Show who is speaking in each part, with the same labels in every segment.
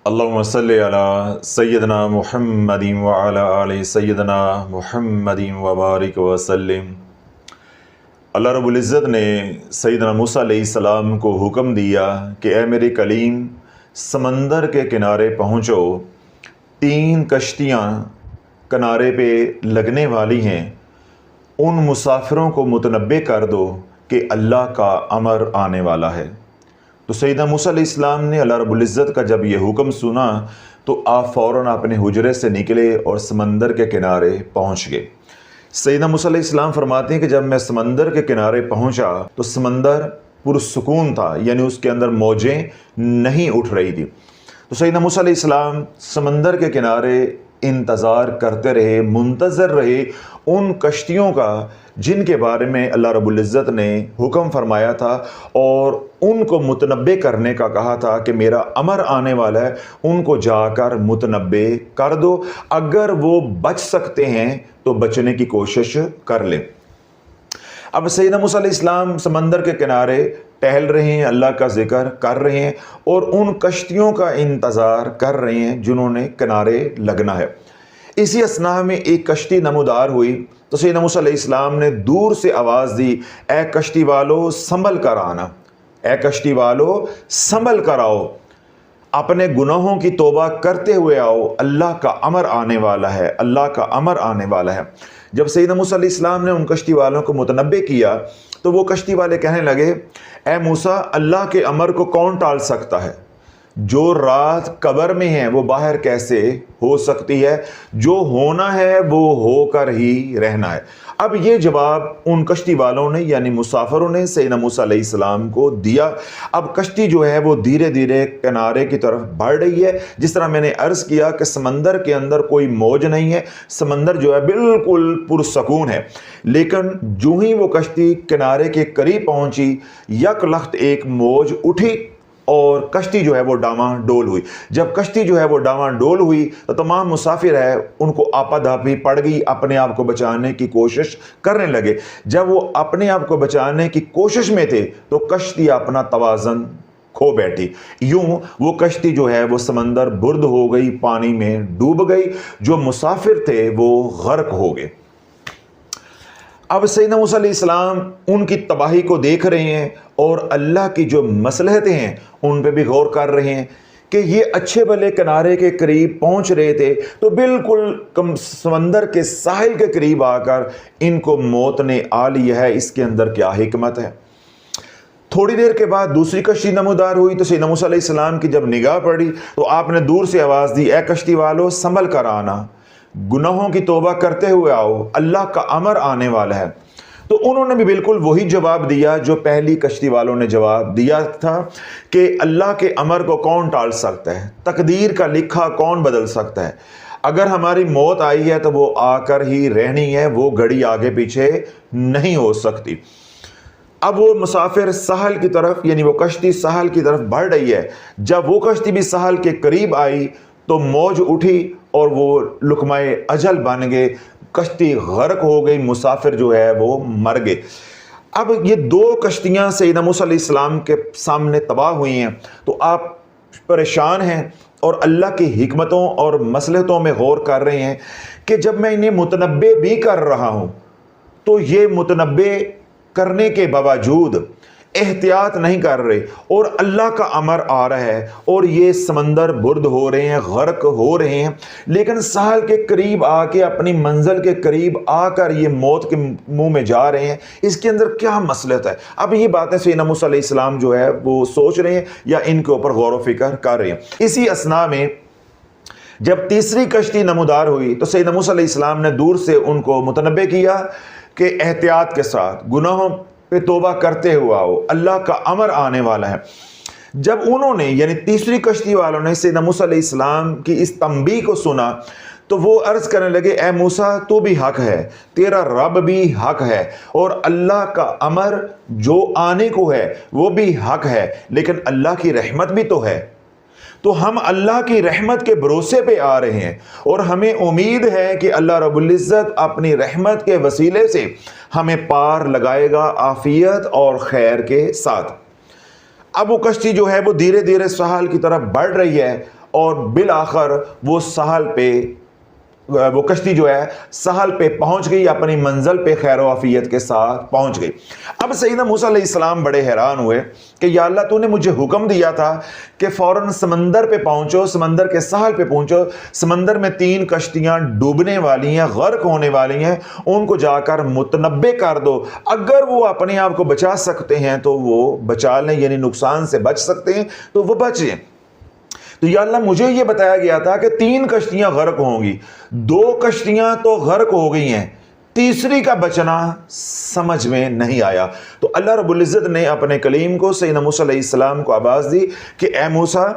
Speaker 1: اللہم صلی علی سیدنا محمد وعلی آل سیدنا محمد وبارک وسلم۔ اللہ رب العزت نے سیدنا موسیٰ علیہ السلام کو حکم دیا کہ اے میرے کلیم سمندر کے کنارے پہنچو، 3 کشتیاں کنارے پہ لگنے والی ہیں، ان مسافروں کو متنبع کر دو کہ اللہ کا امر آنے والا ہے۔ تو سیدنا موسیٰ علیہ السلام نے اللہ رب العزت کا جب یہ حکم سنا تو آپ فوراً اپنے حجرے سے نکلے اور سمندر کے کنارے پہنچ گئے۔ سیدنا موسیٰ علیہ السلام فرماتے ہیں کہ جب میں سمندر کے کنارے پہنچا تو سمندر پرسکون تھا، یعنی اس کے اندر موجیں نہیں اٹھ رہی تھی۔ تو سیدنا موسیٰ علیہ السلام سمندر کے کنارے انتظار کرتے رہے، منتظر رہے ان کشتیوں کا جن کے بارے میں اللہ رب العزت نے حکم فرمایا تھا اور ان کو متنبع کرنے کا کہا تھا کہ میرا امر آنے والا ہے، ان کو جا کر متنبع کر دو، اگر وہ بچ سکتے ہیں تو بچنے کی کوشش کر لیں۔ اب سیدنا موسیٰ علیہ السلام سمندر کے کنارے ٹہل رہے ہیں، اللہ کا ذکر کر رہے ہیں اور ان کشتیوں کا انتظار کر رہے ہیں جنہوں نے کنارے لگنا ہے۔ اسی اثناء میں ایک کشتی نمودار ہوئی تو سیدنا موسیٰ علیہ السلام نے دور سے آواز دی، اے کشتی والو سنبھل کر آنا، اے کشتی والو سنبھل کر آؤ، اپنے گناہوں کی توبہ کرتے ہوئے آؤ، اللہ کا امر آنے والا ہے، اللہ کا امر آنے والا ہے۔ جب سیدنا موسیٰ علیہ السلام نے ان کشتی والوں کو متنبع کیا تو وہ کشتی والے کہنے لگے، اے موسیٰ اللہ کے امر کو کون ٹال سکتا ہے؟ جو رات قبر میں ہے وہ باہر کیسے ہو سکتی ہے؟ جو ہونا ہے وہ ہو کر ہی رہنا ہے۔ اب یہ جواب ان کشتی والوں نے یعنی مسافروں نے سیدنا موسیٰ علیہ السلام کو دیا۔ اب کشتی جو ہے وہ دھیرے دھیرے کنارے کی طرف بڑھ رہی ہے۔ جس طرح میں نے عرض کیا کہ سمندر کے اندر کوئی موج نہیں ہے، سمندر جو ہے بالکل پرسکون ہے، لیکن جو ہی وہ کشتی کنارے کے قریب پہنچی یک لخت ایک موج اٹھی اور کشتی جو ہے وہ ڈاواں ڈول ہوئی۔ جب کشتی جو ہے وہ ڈاواں ڈول ہوئی تو تمام مسافر ہے ان کو آپا دھاپی پڑ گئی، اپنے آپ کو بچانے کی کوشش کرنے لگے۔ جب وہ اپنے آپ کو بچانے کی کوشش میں تھے تو کشتی اپنا توازن کھو بیٹھی، یوں وہ کشتی جو ہے وہ سمندر برد ہو گئی، پانی میں ڈوب گئی، جو مسافر تھے وہ غرق ہو گئے۔ اب سیدنا موسیٰ علیہ السلام ان کی تباہی کو دیکھ رہے ہیں اور اللہ کی جو مصلحتیں ہیں ان پہ بھی غور کر رہے ہیں کہ یہ اچھے بھلے کنارے کے قریب پہنچ رہے تھے تو بالکل سمندر کے ساحل کے قریب آ کر ان کو موت نے آ لیا ہے، اس کے اندر کیا حکمت ہے؟ تھوڑی دیر کے بعد دوسری کشتی نمودار ہوئی تو سیدنا موسیٰ علیہ السلام کی جب نگاہ پڑی تو آپ نے دور سے آواز دی، اے کشتی والو سنبھل کر آنا، گناہوں کی توبہ کرتے ہوئے آؤ، اللہ کا امر آنے والا ہے۔ تو انہوں نے بھی بالکل وہی جواب دیا جو پہلی کشتی والوں نے جواب دیا تھا کہ اللہ کے امر کو کون ٹال سکتا ہے، تقدیر کا لکھا کون بدل سکتا ہے، اگر ہماری موت آئی ہے تو وہ آ کر ہی رہنی ہے، وہ گھڑی آگے پیچھے نہیں ہو سکتی۔ اب وہ مسافر ساحل کی طرف یعنی وہ کشتی ساحل کی طرف بڑھ رہی ہے، جب وہ کشتی بھی ساحل کے قریب آئی تو موج اٹھی اور وہ لقمۂ اجل بن گئے، کشتی غرق ہو گئی، مسافر جو ہے وہ مر گئے۔ اب یہ 2 کشتیاں سیدنا موسیٰ علیہ السلام کے سامنے تباہ ہوئی ہیں تو آپ پریشان ہیں اور اللہ کی حکمتوں اور مصلحتوں میں غور کر رہے ہیں کہ جب میں انہیں متنبع بھی کر رہا ہوں تو یہ متنبع کرنے کے باوجود احتیاط نہیں کر رہے اور اللہ کا امر آ رہا ہے اور یہ سمندر برد ہو رہے ہیں، غرق ہو رہے ہیں، لیکن ساحل کے قریب آ کے اپنی منزل کے قریب آ کر یہ موت کے منہ میں جا رہے ہیں، اس کے اندر کیا مصلحت ہے؟ اب یہ باتیں سیدنا موسیٰ علیہ السلام جو ہے وہ سوچ رہے ہیں یا ان کے اوپر غور و فکر کر رہے ہیں۔ اسی اثناء میں جب تیسری کشتی نمودار ہوئی تو سیدنا موسیٰ علیہ السلام نے دور سے ان کو متنبع کیا کہ احتیاط کے ساتھ گناہوں پہ توبہ کرتے ہوا ہو، اللہ کا امر آنے والا ہے۔ جب انہوں نے یعنی تیسری کشتی والوں نے سیدنا موسیٰ علیہ السلام کی اس تنبیہ کو سنا تو وہ عرض کرنے لگے، اے موسیٰ تو بھی حق ہے، تیرا رب بھی حق ہے اور اللہ کا امر جو آنے کو ہے وہ بھی حق ہے، لیکن اللہ کی رحمت بھی تو ہے، تو ہم اللہ کی رحمت کے بھروسے پہ آ رہے ہیں اور ہمیں امید ہے کہ اللہ رب العزت اپنی رحمت کے وسیلے سے ہمیں پار لگائے گا عافیت اور خیر کے ساتھ۔ اب وہ کشتی جو ہے وہ دھیرے دھیرے ساحل کی طرف بڑھ رہی ہے اور بالآخر وہ ساحل پہ وہ کشتی جو ہے ساحل پہ پہنچ گئی، اپنی منزل پہ خیر و عافیت کے ساتھ پہنچ گئی۔ اب سیدنا موسیٰ علیہ السلام بڑے حیران ہوئے کہ یا اللہ تو نے مجھے حکم دیا تھا کہ فوراً سمندر پہ پہنچو، سمندر کے ساحل پہ پہنچو، سمندر میں 3 کشتیاں ڈوبنے والی ہیں، غرق ہونے والی ہیں، ان کو جا کر متنبع کر دو، اگر وہ اپنے آپ کو بچا سکتے ہیں تو وہ بچا لیں، یعنی نقصان سے بچ سکتے ہیں تو وہ بچ جائیں۔ تو یا اللہ مجھے یہ بتایا گیا تھا کہ 3 کشتیاں غرق ہوں گی، 2 کشتیاں تو غرق ہو گئی ہیں، تیسری کا بچنا سمجھ میں نہیں آیا۔ تو اللہ رب العزت نے اپنے کلیم کو سیدنا موسیٰ علیہ السلام کو آواز دی کہ اے موسیٰ،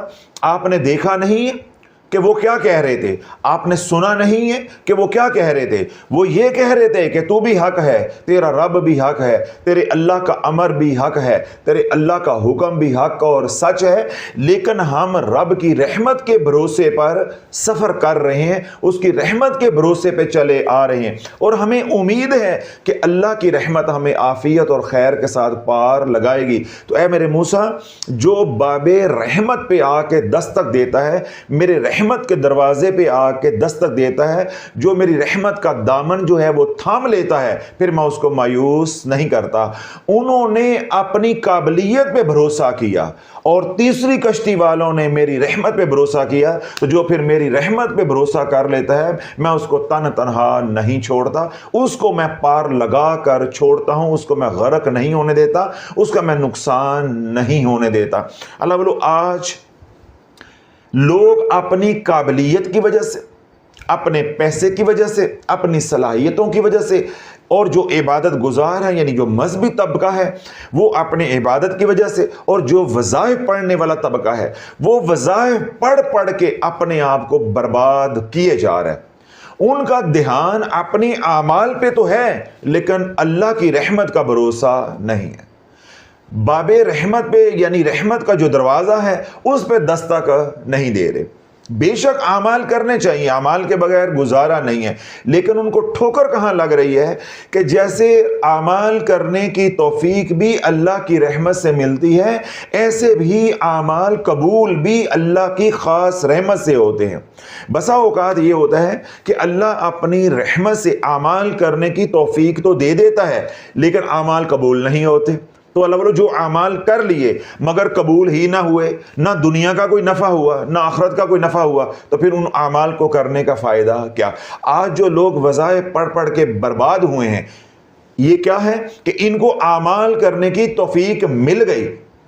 Speaker 1: آپ نے دیکھا نہیں کہ وہ کیا کہہ رہے تھے، آپ نے سنا نہیں ہے کہ وہ کیا کہہ رہے تھے، وہ یہ کہہ رہے تھے کہ تو بھی حق ہے، تیرا رب بھی حق ہے، تیرے اللہ کا امر بھی حق ہے، تیرے اللہ کا حکم بھی حق اور سچ ہے، لیکن ہم رب کی رحمت کے بھروسے پر سفر کر رہے ہیں، اس کی رحمت کے بھروسے پہ چلے آ رہے ہیں، اور ہمیں امید ہے کہ اللہ کی رحمت ہمیں عافیت اور خیر کے ساتھ پار لگائے گی۔ تو اے میرے موسیٰ، جو باب رحمت پہ آ کے دستک دیتا ہے، میرے رحمت کے دروازے پہ آ کے دستک دیتا ہے، جو میری رحمت کا دامن جو ہے وہ تھام لیتا ہے، پھر میں اس کو مایوس نہیں کرتا۔ انہوں نے اپنی قابلیت پہ بھروسہ کیا اور تیسری کشتی والوں نے میری رحمت پہ بھروسہ کیا، تو جو پھر میری رحمت پہ بھروسہ کر لیتا ہے میں اس کو تنہا نہیں چھوڑتا، اس کو میں پار لگا کر چھوڑتا ہوں، اس کو میں غرق نہیں ہونے دیتا، اس کا میں نقصان نہیں ہونے دیتا۔ اللہ بولو آج لوگ اپنی قابلیت کی وجہ سے، اپنے پیسے کی وجہ سے، اپنی صلاحیتوں کی وجہ سے، اور جو عبادت گزار ہے یعنی جو مذہبی طبقہ ہے وہ اپنے عبادت کی وجہ سے، اور جو وظائف پڑھنے والا طبقہ ہے وہ وظائف پڑھ کے اپنے آپ کو برباد کیے جا رہا ہے۔ ان کا دھیان اپنی اعمال پہ تو ہے لیکن اللہ کی رحمت کا بھروسہ نہیں ہے۔ باب رحمت پہ یعنی رحمت کا جو دروازہ ہے اس پہ دستک نہیں دے رہے۔ بے شک اعمال کرنے چاہیے، اعمال کے بغیر گزارا نہیں ہے، لیکن ان کو ٹھوکر کہاں لگ رہی ہے کہ جیسے اعمال کرنے کی توفیق بھی اللہ کی رحمت سے ملتی ہے، ایسے بھی اعمال قبول بھی اللہ کی خاص رحمت سے ہوتے ہیں۔ بسا اوقات یہ ہوتا ہے کہ اللہ اپنی رحمت سے اعمال کرنے کی توفیق تو دے دیتا ہے لیکن اعمال قبول نہیں ہوتے۔ تو اللہ بولو جو اعمال کر لیے مگر قبول ہی نہ ہوئے، نہ دنیا کا کوئی نفع ہوا نہ آخرت کا کوئی نفع ہوا، تو پھر ان اعمال کو کرنے کا فائدہ کیا؟ آج جو لوگ وظائف پڑھ کے برباد ہوئے ہیں، یہ کیا ہے کہ ان کو اعمال کرنے کی توفیق مل گئی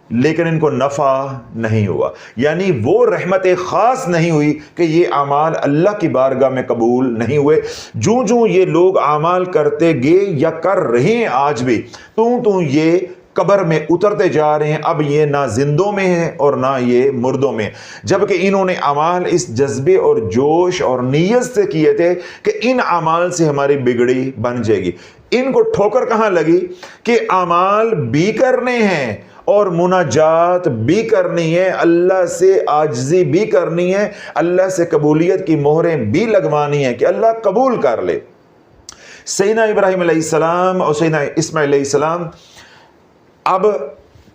Speaker 1: لیکن ان کو نفع نہیں ہوا، یعنی وہ رحمت خاص نہیں ہوئی کہ یہ اعمال اللہ کی بارگاہ میں قبول نہیں ہوئے۔ جو یہ لوگ اعمال کرتے گئے یا کر رہے ہیں آج بھی، تو یہ قبر میں اترتے جا رہے ہیں، اب یہ نہ زندوں میں ہیں اور نہ یہ مردوں میں، جبکہ انہوں نے اعمال اس جذبے اور جوش اور نیت سے کیے تھے کہ ان اعمال سے ہماری بگڑی بن جائے گی۔ ان کو ٹھوکر کہاں لگی کہ اعمال بھی کرنے ہیں اور مناجات بھی کرنی ہے، اللہ سے عاجزی بھی کرنی ہے، اللہ سے قبولیت کی مہریں بھی لگوانی ہے کہ اللہ قبول کر لے۔ سیدنا ابراہیم علیہ السلام اور سیدنا اسماعیل علیہ السلام اب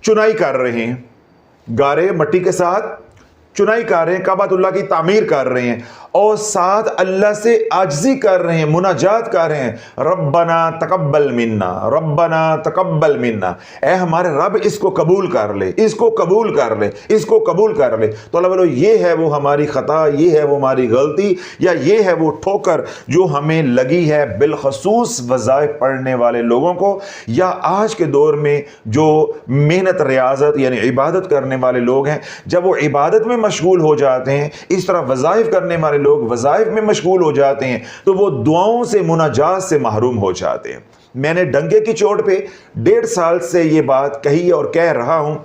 Speaker 1: چنائی کر رہے ہیں، گارے مٹی کے ساتھ چنائی کر رہے ہیں، کعبۃ اللہ کی تعمیر کر رہے ہیں، اور ساتھ اللہ سے عاجزی کر رہے ہیں، مناجات کر رہے ہیں، ربنا تقبل منا، ربنا تقبل منا، اے ہمارے رب اس کو قبول کر لے، اس کو قبول کر لے، اس کو قبول کر لے۔ تو اللہ بولو یہ ہے وہ ہماری خطا، یہ ہے وہ ہماری غلطی، یا یہ ہے وہ ٹھوکر جو ہمیں لگی ہے بالخصوص وظائف پڑھنے والے لوگوں کو، یا آج کے دور میں جو محنت ریاضت یعنی عبادت کرنے والے لوگ ہیں، جب وہ عبادت میں مشغول ہو جاتے ہیں، اس طرح وظائف کرنے والے لوگ وظائف میں مشغول ہو جاتے ہیں تو وہ دعاؤں سے مناجات سے محروم ہو جاتے ہیں۔ میں نے ڈنگے کی چوٹ پہ 1.5 سال سے یہ بات کہی اور کہہ رہا ہوں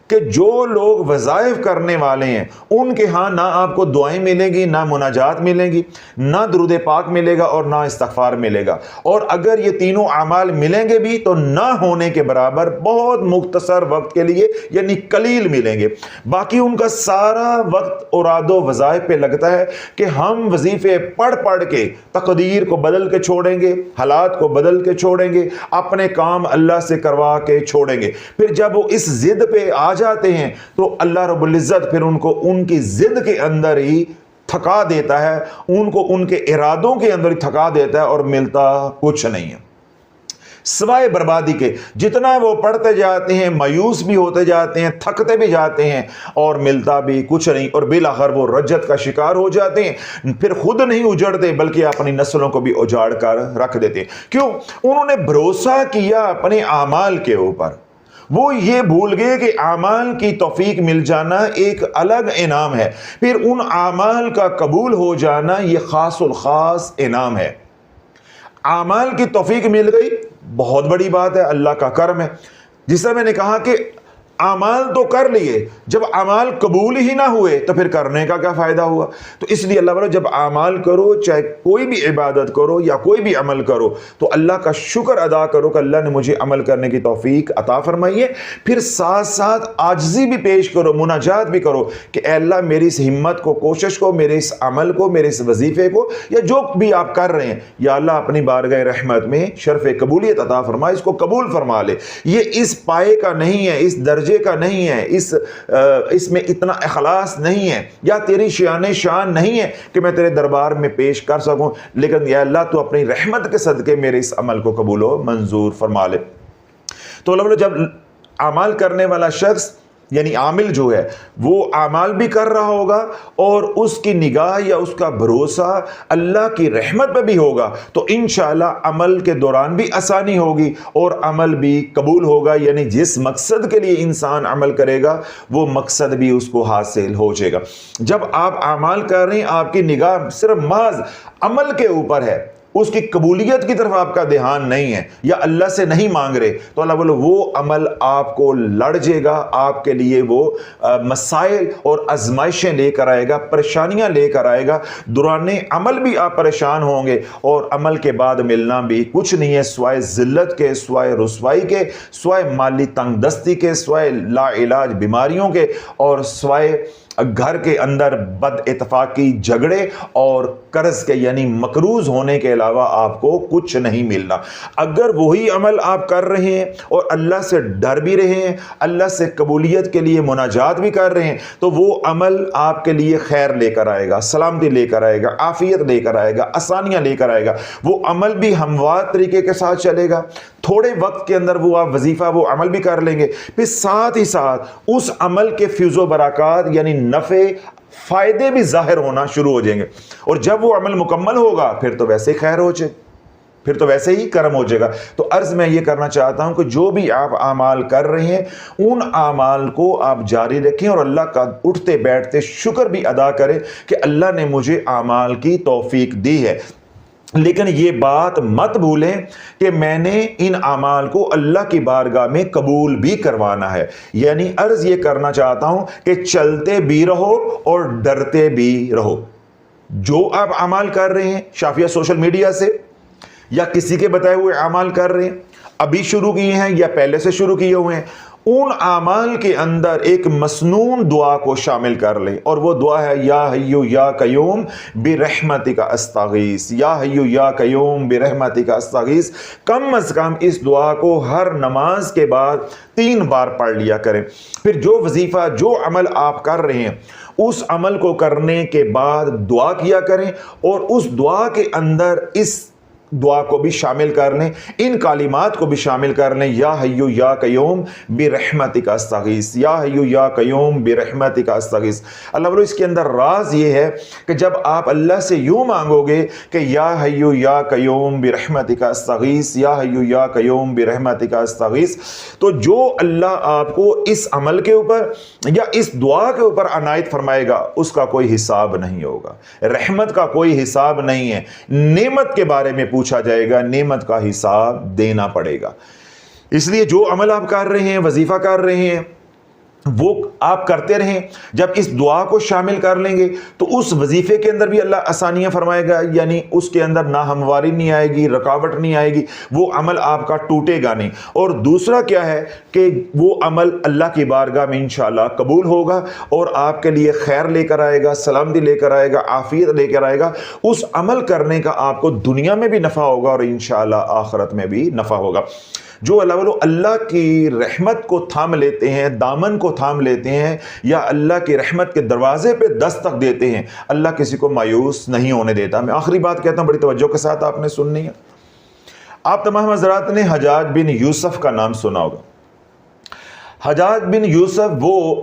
Speaker 1: کہ جو لوگ وظائف کرنے والے ہیں ان کے ہاں نہ آپ کو دعائیں ملیں گی، نہ مناجات ملیں گی، نہ درود پاک ملے گا اور نہ استغفار ملے گا، اور اگر یہ تینوں اعمال ملیں گے بھی تو نہ ہونے کے برابر بہت مختصر وقت کے لیے یعنی قلیل ملیں گے۔ باقی ان کا سارا وقت اوراد و وظائف پہ لگتا ہے کہ ہم وظیفے پڑھ کے تقدیر کو بدل کے چھوڑیں گے، حالات کو بدل کے چھوڑیں گے، اپنے کام اللہ سے کروا کے چھوڑیں گے۔ پھر جب وہ اس ضد پہ آ جاتے ہیں تو اللہ رب العزت پھر ان کو ان کی ضد کے اندر ہی تھکا دیتا ہے، ان کو ان کے ارادوں کے اندر ہی تھکا دیتا ہے، اور ملتا کچھ نہیں ہے سوائے بربادی کے۔ جتنا وہ پڑھتے جاتے ہیں مایوس بھی ہوتے جاتے ہیں، تھکتے بھی جاتے ہیں، اور ملتا بھی کچھ نہیں، اور بالآخر وہ رجت کا شکار ہو جاتے ہیں۔ پھر خود نہیں اجڑتے بلکہ اپنی نسلوں کو بھی اجاڑ کر رکھ دیتے ہیں۔ کیوں؟ انہوں نے بھروسہ کیا اپنے اعمال کے اوپر، وہ یہ بھول گئے کہ اعمال کی توفیق مل جانا ایک الگ انعام ہے، پھر ان اعمال کا قبول ہو جانا یہ خاص الخاص انعام ہے۔ اعمال کی توفیق مل گئی، بہت بڑی بات ہے، اللہ کا کرم ہے۔ جس طرح میں نے کہا کہ اعمال تو کر لیے، جب اعمال قبول ہی نہ ہوئے تو پھر کرنے کا کیا فائدہ ہوا؟ تو اس لیے اللہ بولے جب اعمال کرو، چاہے کوئی بھی عبادت کرو یا کوئی بھی عمل کرو، تو اللہ کا شکر ادا کرو کہ اللہ نے مجھے عمل کرنے کی توفیق عطا فرمائی ہے۔ پھر ساتھ ساتھ عاجزی بھی پیش کرو، مناجات بھی کرو کہ اے اللہ میری اس ہمت کو، کوشش کو، میرے اس عمل کو، میرے اس وظیفے کو، یا جو بھی آپ کر رہے ہیں، یا اللہ اپنی بارگاہ رحمت میں شرف قبولیت عطا فرما، اس کو قبول فرما لے۔ یہ اس پائے کا نہیں ہے، اس درجے کا نہیں ہے، اس میں اتنا اخلاص نہیں ہے، یا تیری شان نہیں ہے کہ میں تیرے دربار میں پیش کر سکوں، لیکن یا اللہ تو اپنی رحمت کے صدقے میرے اس عمل کو قبول و منظور فرما لے۔ تو اللہ جب اعمال کرنے والا شخص یعنی عامل جو ہے وہ اعمال بھی کر رہا ہوگا اور اس کی نگاہ یا اس کا بھروسہ اللہ کی رحمت پہ بھی ہوگا، تو انشاءاللہ عمل کے دوران بھی آسانی ہوگی اور عمل بھی قبول ہوگا، یعنی جس مقصد کے لیے انسان عمل کرے گا وہ مقصد بھی اس کو حاصل ہو جائے گا۔ جب آپ اعمال کر رہے ہیں، آپ کی نگاہ صرف محض عمل کے اوپر ہے، اس کی قبولیت کی طرف آپ کا دھیان نہیں ہے، یا اللہ سے نہیں مانگ رہے، تو اللہ بولے وہ عمل آپ کو لڑ جائے گا، آپ کے لیے وہ مسائل اور آزمائشیں لے کر آئے گا، پریشانیاں لے کر آئے گا۔ دوران عمل بھی آپ پریشان ہوں گے، اور عمل کے بعد ملنا بھی کچھ نہیں ہے سوائے ذلت کے، سوائے رسوائی کے، سوائے مالی تنگ دستی کے، سوائے لا علاج بیماریوں کے، اور سوائے گھر کے اندر بد اتفاقی، جھگڑے اور قرض کے یعنی مقروض ہونے کے علاوہ آپ کو کچھ نہیں ملنا۔ اگر وہی عمل آپ کر رہے ہیں اور اللہ سے ڈر بھی رہے ہیں، اللہ سے قبولیت کے لیے مناجات بھی کر رہے ہیں، تو وہ عمل آپ کے لیے خیر لے کر آئے گا، سلامتی لے کر آئے گا، عافیت لے کر آئے گا، آسانیاں لے کر آئے گا۔ وہ عمل بھی ہموار طریقے کے ساتھ چلے گا، تھوڑے وقت کے اندر وہ آپ وظیفہ وہ عمل بھی کر لیں گے، پھر ساتھ ہی ساتھ اس عمل کے فیض و برکات یعنی نفع فائدے بھی ظاہر ہونا شروع ہو جائیں گے، اور جب وہ عمل مکمل ہوگا پھر تو ویسے خیر ہو جائے، پھر تو ویسے ہی کرم ہو جائے گا۔ تو عرض میں یہ کرنا چاہتا ہوں کہ جو بھی آپ اعمال کر رہے ہیں ان اعمال کو آپ جاری رکھیں، اور اللہ کا اٹھتے بیٹھتے شکر بھی ادا کریں کہ اللہ نے مجھے اعمال کی توفیق دی ہے۔ لیکن یہ بات مت بھولیں کہ میں نے ان اعمال کو اللہ کی بارگاہ میں قبول بھی کروانا ہے، یعنی عرض یہ کرنا چاہتا ہوں کہ چلتے بھی رہو اور ڈرتے بھی رہو۔ جو آپ اعمال کر رہے ہیں شافیہ سوشل میڈیا سے یا کسی کے بتائے ہوئے اعمال کر رہے ہیں، ابھی شروع کیے ہیں یا پہلے سے شروع کیے ہوئے ہیں، ان اعمال کے اندر ایک مسنون دعا کو شامل کر لیں، اور وہ دعا ہے یا حیو یا قیوم برحمتک استغیث، یا حیو یا قیوم برحمتک استغیث۔ کم از کم اس دعا کو ہر نماز کے بعد 3 بار پڑھ لیا کریں۔ پھر جو وظیفہ، جو عمل آپ کر رہے ہیں اس عمل کو کرنے کے بعد دعا کیا کریں، اور اس دعا کے اندر اس دعا کو بھی شامل کر لیں، ان کلمات کو بھی شامل کر لیں، یا حیو یا قیوم برحمتک استغیث، یا حیو یا قیوم برحمتک استغیث۔ اللہ بولو اس کے اندر راز یہ ہے کہ جب آپ اللہ سے یوں مانگو گے کہ یا حیو یا قیوم برحمتک استغیث، یا حیو یا قیوم برحمتک استغیث، تو جو اللہ آپ کو اس عمل کے اوپر یا اس دعا کے اوپر عنایت فرمائے گا اس کا کوئی حساب نہیں ہوگا، رحمت کا کوئی حساب نہیں ہے، نعمت کے بارے میں پوچھا جائے گا، نعمت کا حساب دینا پڑے گا۔ اس لیے جو عمل آپ کر رہے ہیں، وظیفہ کر رہے ہیں، وہ آپ کرتے رہیں۔ جب اس دعا کو شامل کر لیں گے تو اس وظیفے کے اندر بھی اللہ آسانیاں فرمائے گا، یعنی اس کے اندر ناہمواری نہیں آئے گی، رکاوٹ نہیں آئے گی، وہ عمل آپ کا ٹوٹے گا نہیں۔ اور دوسرا کیا ہے کہ وہ عمل اللہ کی بارگاہ میں انشاءاللہ قبول ہوگا اور آپ کے لیے خیر لے کر آئے گا، سلامتی لے کر آئے گا، عافیت لے کر آئے گا۔ اس عمل کرنے کا آپ کو دنیا میں بھی نفع ہوگا اور انشاءاللہ آخرت میں بھی نفع ہوگا۔ جو اللہ کی رحمت کو تھام لیتے ہیں، دامن کو تھام لیتے ہیں، یا اللہ کی رحمت کے دروازے پہ دستک دیتے ہیں، اللہ کسی کو مایوس نہیں ہونے دیتا۔ میں آخری بات کہتا ہوں، بڑی توجہ کے ساتھ آپ نے سننی ہے۔ آپ تمام حضرات نے حجاج بن یوسف کا نام سنا ہوگا۔ حجاج بن یوسف وہ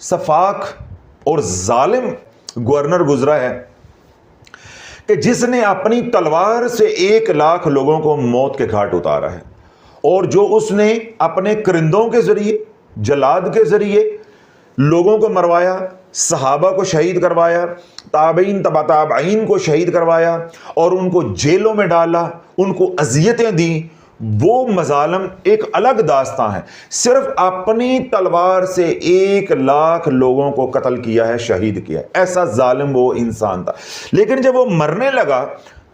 Speaker 1: سفاک اور ظالم گورنر گزرا ہے کہ جس نے اپنی تلوار سے 1,00,000 لوگوں کو موت کے گھاٹ اتارا ہے، اور جو اس نے اپنے کرندوں کے ذریعے، جلاد کے ذریعے لوگوں کو مروایا، صحابہ کو شہید کروایا، تابعین تبع تابعین کو شہید کروایا، اور ان کو جیلوں میں ڈالا، ان کو اذیتیں دیں، وہ مظالم ایک الگ داستان ہے۔ صرف اپنی تلوار سے 1,00,000 لوگوں کو قتل کیا ہے، شہید کیا ہے، ایسا ظالم وہ انسان تھا۔ لیکن جب وہ مرنے لگا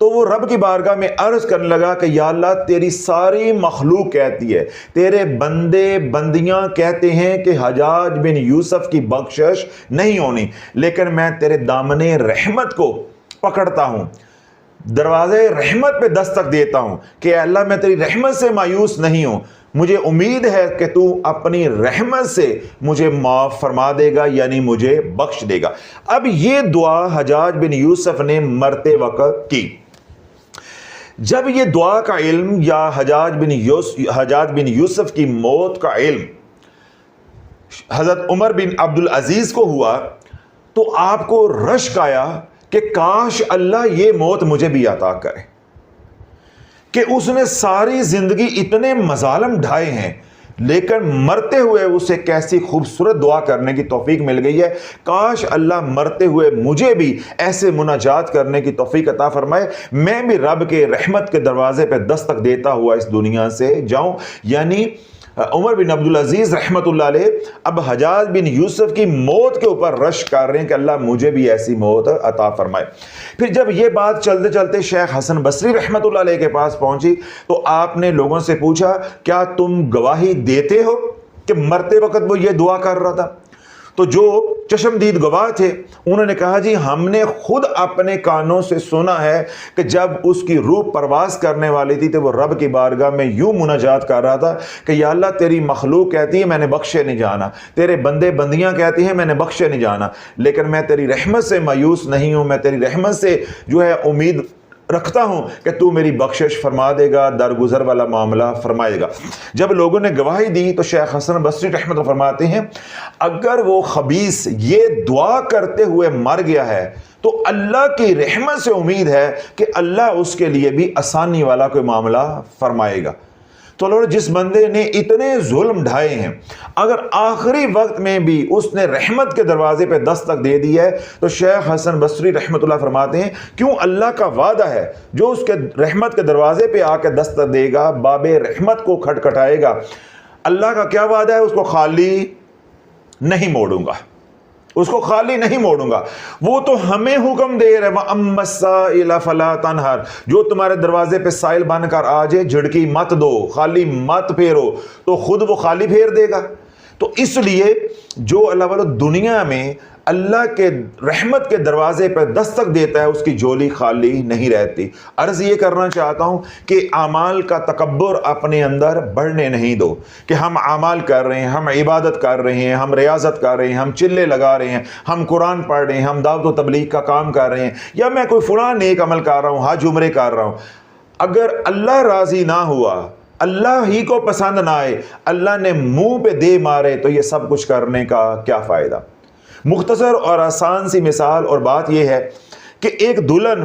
Speaker 1: تو وہ رب کی بارگاہ میں عرض کرنے لگا کہ یا اللہ، تیری ساری مخلوق کہتی ہے، تیرے بندے بندیاں کہتے ہیں کہ حجاج بن یوسف کی بخشش نہیں ہونی، لیکن میں تیرے دامن رحمت کو پکڑتا ہوں، دروازے رحمت پہ دستک دیتا ہوں کہ اے اللہ، میں تیری رحمت سے مایوس نہیں ہوں، مجھے امید ہے کہ تو اپنی رحمت سے مجھے معاف فرما دے گا، یعنی مجھے بخش دے گا۔ اب یہ دعا حجاج بن یوسف نے مرتے وقت کی۔ جب یہ دعا کا علم یا حجاج بن یوسف کی موت کا علم حضرت عمر بن عبدالعزیز کو ہوا تو آپ کو رشک آیا کہ کاش اللہ یہ موت مجھے بھی عطا کرے، کہ اس نے ساری زندگی اتنے مظالم ڈھائے ہیں، لیکن مرتے ہوئے اسے کیسی خوبصورت دعا کرنے کی توفیق مل گئی ہے، کاش اللہ مرتے ہوئے مجھے بھی ایسے مناجات کرنے کی توفیق عطا فرمائے، میں بھی رب کے رحمت کے دروازے پہ دستک دیتا ہوا اس دنیا سے جاؤں۔ یعنی عمر بن عبدالعزیز رحمت اللہ علیہ اب حجاج بن یوسف کی موت کے اوپر رشک کر رہے ہیں کہ اللہ مجھے بھی ایسی موت عطا فرمائے۔ پھر جب یہ بات چلتے چلتے شیخ حسن بصری رحمت اللہ علیہ کے پاس پہنچی تو آپ نے لوگوں سے پوچھا، کیا تم گواہی دیتے ہو کہ مرتے وقت وہ یہ دعا کر رہا تھا؟ تو جو چشمدید گواہ تھے انہوں نے کہا، جی ہم نے خود اپنے کانوں سے سنا ہے کہ جب اس کی روح پرواز کرنے والی تھی تو وہ رب کی بارگاہ میں یوں مناجات کر رہا تھا کہ یا اللہ، تیری مخلوق کہتی ہے میں نے بخشے نہیں جانا، تیرے بندے بندیاں کہتی ہیں میں نے بخشے نہیں جانا، لیکن میں تیری رحمت سے مایوس نہیں ہوں، میں تیری رحمت سے جو ہے امید رکھتا ہوں کہ تو میری بخشش فرما دے گا، درگزر والا معاملہ فرمائے گا۔ جب لوگوں نے گواہی دی تو شیخ حسن بصری رحمۃ اللہ فرماتے ہیں، اگر وہ خبیث یہ دعا کرتے ہوئے مر گیا ہے تو اللہ کی رحمت سے امید ہے کہ اللہ اس کے لیے بھی آسانی والا کوئی معاملہ فرمائے گا۔ تو لوگ، جس بندے نے اتنے ظلم ڈھائے ہیں، اگر آخری وقت میں بھی اس نے رحمت کے دروازے پہ دستک دے دی ہے تو شیخ حسن بصری رحمت اللہ فرماتے ہیں، کیوں اللہ کا وعدہ ہے جو اس کے رحمت کے دروازے پہ آ کے دستک دے گا، باب رحمت کو کھٹکھٹائے گا، اللہ کا کیا وعدہ ہے؟ اس کو خالی نہیں موڑوں گا، اس کو خالی نہیں موڑوں گا۔ وہ تو ہمیں حکم دے رہے، وَأَمَّا السَّائِلَ فَلَا تَنْهَرْ، جو تمہارے دروازے پہ سائل بن کر آ جائے جھڑکی مت دو، خالی مت پھیرو، تو خود وہ خالی پھیر دے گا۔ تو اس لیے جو اللہ والا دنیا میں اللہ کے رحمت کے دروازے پہ دستک دیتا ہے اس کی جھولی خالی نہیں رہتی۔ عرض یہ کرنا چاہتا ہوں کہ اعمال کا تکبر اپنے اندر بڑھنے نہیں دو کہ ہم اعمال کر رہے ہیں، ہم عبادت کر رہے ہیں، ہم ریاضت کر رہے ہیں، ہم چلے لگا رہے ہیں، ہم قرآن پڑھ رہے ہیں، ہم دعوت و تبلیغ کا کام کر رہے ہیں، یا میں کوئی فلاں نیک عمل کر رہا ہوں، حج عمرے کر رہا ہوں، اگر اللہ راضی نہ ہوا، اللہ ہی کو پسند نہ آئے، اللہ نے منہ پہ دے مارے، تو یہ سب کچھ کرنے کا کیا فائدہ؟ مختصر اور آسان سی مثال اور بات یہ ہے کہ ایک دلہن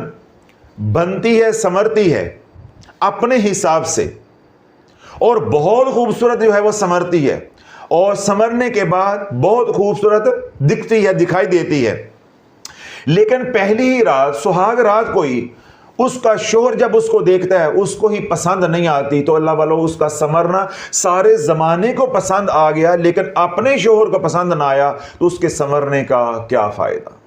Speaker 1: بنتی ہے، سمرتی ہے اپنے حساب سے، اور بہت خوبصورت جو ہے وہ سمرتی ہے، اور سمرنے کے بعد بہت خوبصورت دکھتی ہے، دکھائی دیتی ہے، لیکن پہلی ہی رات، سہاگ رات کو ہی اس کا شوہر جب اس کو دیکھتا ہے اس کو ہی پسند نہیں آتی، تو اللہ والو اس کا سمرنا سارے زمانے کو پسند آ گیا، لیکن اپنے شوہر کو پسند نہ آیا تو اس کے سمرنے کا کیا فائدہ؟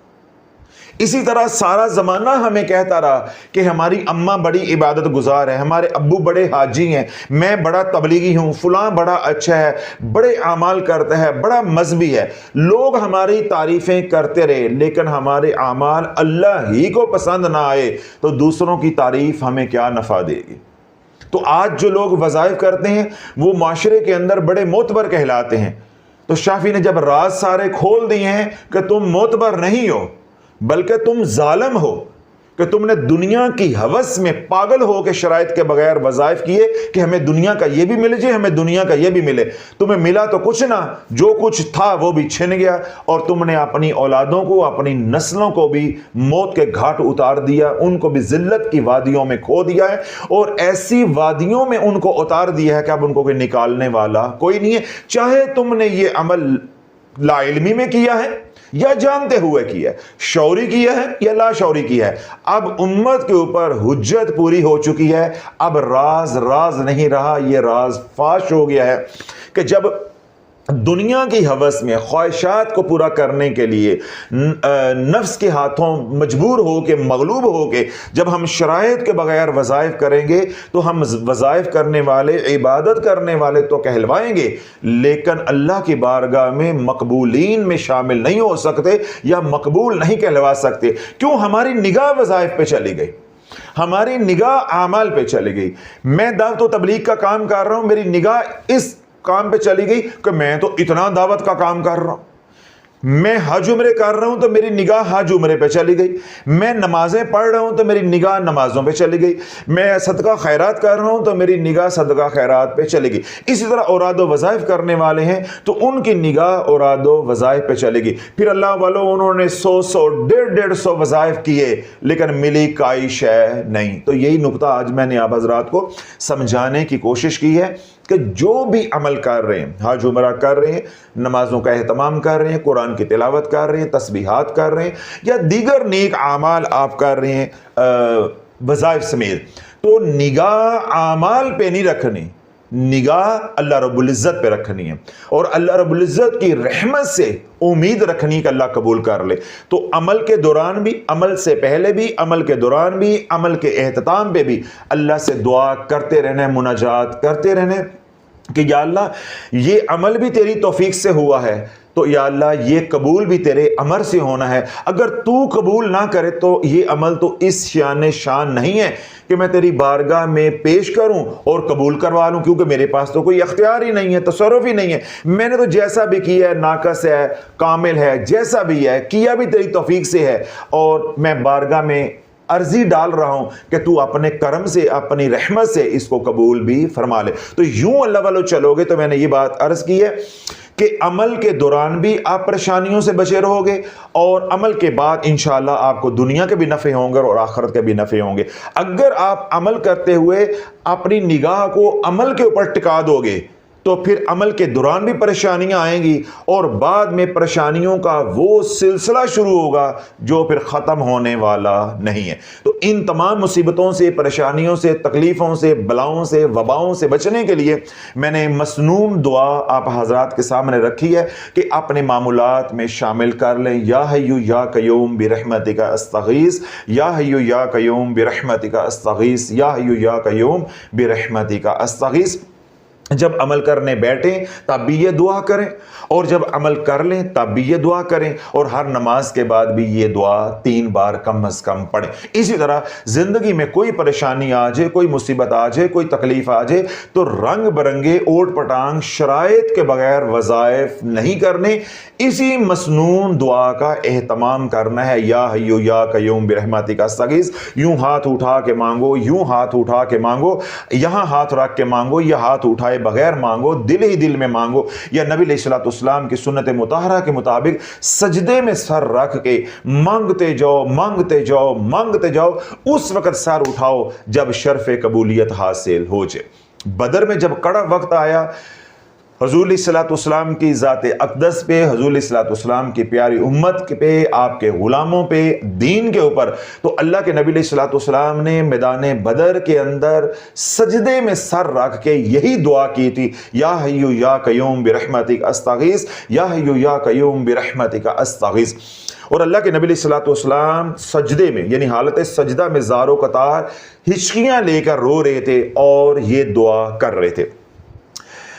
Speaker 1: اسی طرح سارا زمانہ ہمیں کہتا رہا کہ ہماری اماں بڑی عبادت گزار ہے، ہمارے ابو بڑے حاجی ہیں، میں بڑا تبلیغی ہوں، فلاں بڑا اچھا ہے، بڑے اعمال کرتا ہے، بڑا مذہبی ہے، لوگ ہماری تعریفیں کرتے رہے، لیکن ہمارے اعمال اللہ ہی کو پسند نہ آئے تو دوسروں کی تعریف ہمیں کیا نفع دے گی؟ تو آج جو لوگ وظائف کرتے ہیں وہ معاشرے کے اندر بڑے معتبر کہلاتے ہیں. تو شافعی نے جب راز سارے کھول دیے ہیں کہ تم معتبر نہیں ہو بلکہ تم ظالم ہو کہ تم نے دنیا کی ہوس میں پاگل ہو کے شرائط کے بغیر وظائف کیے کہ ہمیں دنیا کا یہ بھی ملے جی، ہمیں دنیا کا یہ بھی ملے. تمہیں ملا تو کچھ نہ، جو کچھ تھا وہ بھی چھن گیا، اور تم نے اپنی اولادوں کو، اپنی نسلوں کو بھی موت کے گھاٹ اتار دیا، ان کو بھی ذلت کی وادیوں میں کھو دیا ہے، اور ایسی وادیوں میں ان کو اتار دیا ہے کہ اب ان کو کوئی نکالنے والا کوئی نہیں ہے. چاہے تم نے یہ عمل لا علمی میں کیا ہے یا جانتے ہوئے کیا ہے، شعوری کیا ہے یا لا شعوری کیا ہے، اب امت کے اوپر حجت پوری ہو چکی ہے. اب راز راز نہیں رہا، یہ راز فاش ہو گیا ہے کہ جب دنیا کی ہوس میں خواہشات کو پورا کرنے کے لیے نفس کے ہاتھوں مجبور ہو کے، مغلوب ہو کے جب ہم شرائط کے بغیر وظائف کریں گے تو ہم وظائف کرنے والے، عبادت کرنے والے تو کہلوائیں گے، لیکن اللہ کی بارگاہ میں مقبولین میں شامل نہیں ہو سکتے یا مقبول نہیں کہلوا سکتے. کیوں؟ ہماری نگاہ وظائف پہ چلی گئی، ہماری نگاہ اعمال پہ چلی گئی. میں دعوت و تبلیغ کا کام کر رہا ہوں، میری نگاہ اس کام پہ چلی گئی کہ میں تو اتنا دعوت کا کام کر رہا ہوں. میں حج عمرے کر رہا ہوں تو میری نگاہ حج عمرے پہ چلی گئی. میں نمازیں پڑھ رہا ہوں تو میری نگاہ نمازوں پہ چلی گئی. میں صدقہ خیرات کر رہا ہوں تو میری نگاہ صدقہ خیرات پہ چلی گئی. اسی طرح اوراد و وظائف کرنے والے ہیں تو ان کی نگاہ اوراد و وظائف پہ چلے گی. پھر اللہ والوں انہوں نے 100 150 وظائف کیے لیکن ملی کائی شے نہیں. تو یہی نقطہ آج میں نے آپ حضرات کو سمجھانے کی کوشش کی ہے کہ جو بھی عمل کر رہے ہیں، حج عمرہ کر رہے ہیں، نمازوں کا اہتمام کر رہے ہیں، قرآن کی تلاوت کر رہے ہیں، تسبیحات کر رہے ہیں، یا دیگر نیک اعمال آپ کر رہے ہیں وظائف سمیت، تو نگاہ اعمال پہ نہیں رکھنی، نگاہ اللہ رب العزت پہ رکھنی ہے، اور اللہ رب العزت کی رحمت سے امید رکھنی کہ اللہ قبول کر لے. تو عمل کے دوران بھی، عمل سے پہلے بھی، عمل کے دوران بھی، عمل کے اختتام پہ بھی اللہ سے دعا کرتے رہنا، مناجات کرتے رہنا کہ یا اللہ یہ عمل بھی تیری توفیق سے ہوا ہے، تو یا اللہ یہ قبول بھی تیرے امر سے ہونا ہے. اگر تو قبول نہ کرے تو یہ عمل تو اس شان نہیں ہے کہ میں تیری بارگاہ میں پیش کروں اور قبول کروا لوں، کیونکہ میرے پاس تو کوئی اختیار ہی نہیں ہے، تصرف ہی نہیں ہے. میں نے تو جیسا بھی کیا ہے ناقص ہے، کامل ہے، جیسا بھی ہے کیا بھی تیری توفیق سے ہے، اور میں بارگاہ میں عرضی ڈال رہا ہوں کہ تو اپنے کرم سے، اپنی رحمت سے اس کو قبول بھی فرما لے. تو یوں اللہ والو چلو گے تو میں نے یہ بات عرض کی ہے کہ عمل کے دوران بھی آپ پریشانیوں سے بچے رہو گے، اور عمل کے بعد انشاءاللہ آپ کو دنیا کے بھی نفع ہوں گے اور آخرت کے بھی نفع ہوں گے. اگر آپ عمل کرتے ہوئے اپنی نگاہ کو عمل کے اوپر ٹکا دو گے تو پھر عمل کے دوران بھی پریشانیاں آئیں گی، اور بعد میں پریشانیوں کا وہ سلسلہ شروع ہوگا جو پھر ختم ہونے والا نہیں ہے. تو ان تمام مصیبتوں سے، پریشانیوں سے، تکلیفوں سے، بلاؤں سے، وباؤں سے بچنے کے لیے میں نے مسنون دعا آپ حضرات کے سامنے رکھی ہے کہ اپنے معمولات میں شامل کر لیں. یا حیو یا قیوم برحمتک استغیث، یا حیو یا قیوم برحمتک استغیث، یا حیو یا قیوم برحمتک استغیث. جب عمل کرنے بیٹھیں تب بھی یہ دعا کریں، اور جب عمل کر لیں تب بھی یہ دعا کریں، اور ہر نماز کے بعد بھی یہ دعا 3 بار کم از کم پڑھیں. اسی طرح زندگی میں کوئی پریشانی آ جائے، کوئی مصیبت آ جائے، کوئی تکلیف آ جائے تو رنگ برنگے اوٹ پٹانگ شرائط کے بغیر وظائف نہیں کرنے، اسی مسنون دعا کا اہتمام کرنا ہے. یا حیو یا قیوم برحمتک استغیث. یوں ہاتھ اٹھا کے مانگو، یوں ہاتھ اٹھا کے مانگو، یہاں ہاتھ رکھ کے مانگو، یا ہاتھ اٹھائے بغیر مانگو، دل ہی دل میں مانگو، یا نبی علیہ الصلوۃ والسلام کی سنت مطہرہ کے مطابق سجدے میں سر رکھ کے مانگتے جاؤ، مانگتے جاؤ، مانگتے جاؤ. اس وقت سر اٹھاؤ جب شرف قبولیت حاصل ہو جائے. بدر میں جب کڑا وقت آیا، حضور علیہ الصلوۃ والسلام کی ذات اقدس پہ، حضور علیہ الصلوۃ والسلام کی پیاری امت پہ، آپ کے غلاموں پہ، دین کے اوپر، تو اللہ کے نبی علیہ الصلوۃ والسلام نے میدان بدر کے اندر سجدے میں سر رکھ کے یہی دعا کی تھی، یا حیو یا قیوم برحمتک استغیث، یا حیو یا قیوم برحمتک استغیث. اور اللہ کے نبی علیہ الصلوۃ والسلام سجدے میں، یعنی حالت سجدہ میں زار و قطار ہچکیاں لے کر رو رہے تھے اور یہ دعا کر رہے تھے.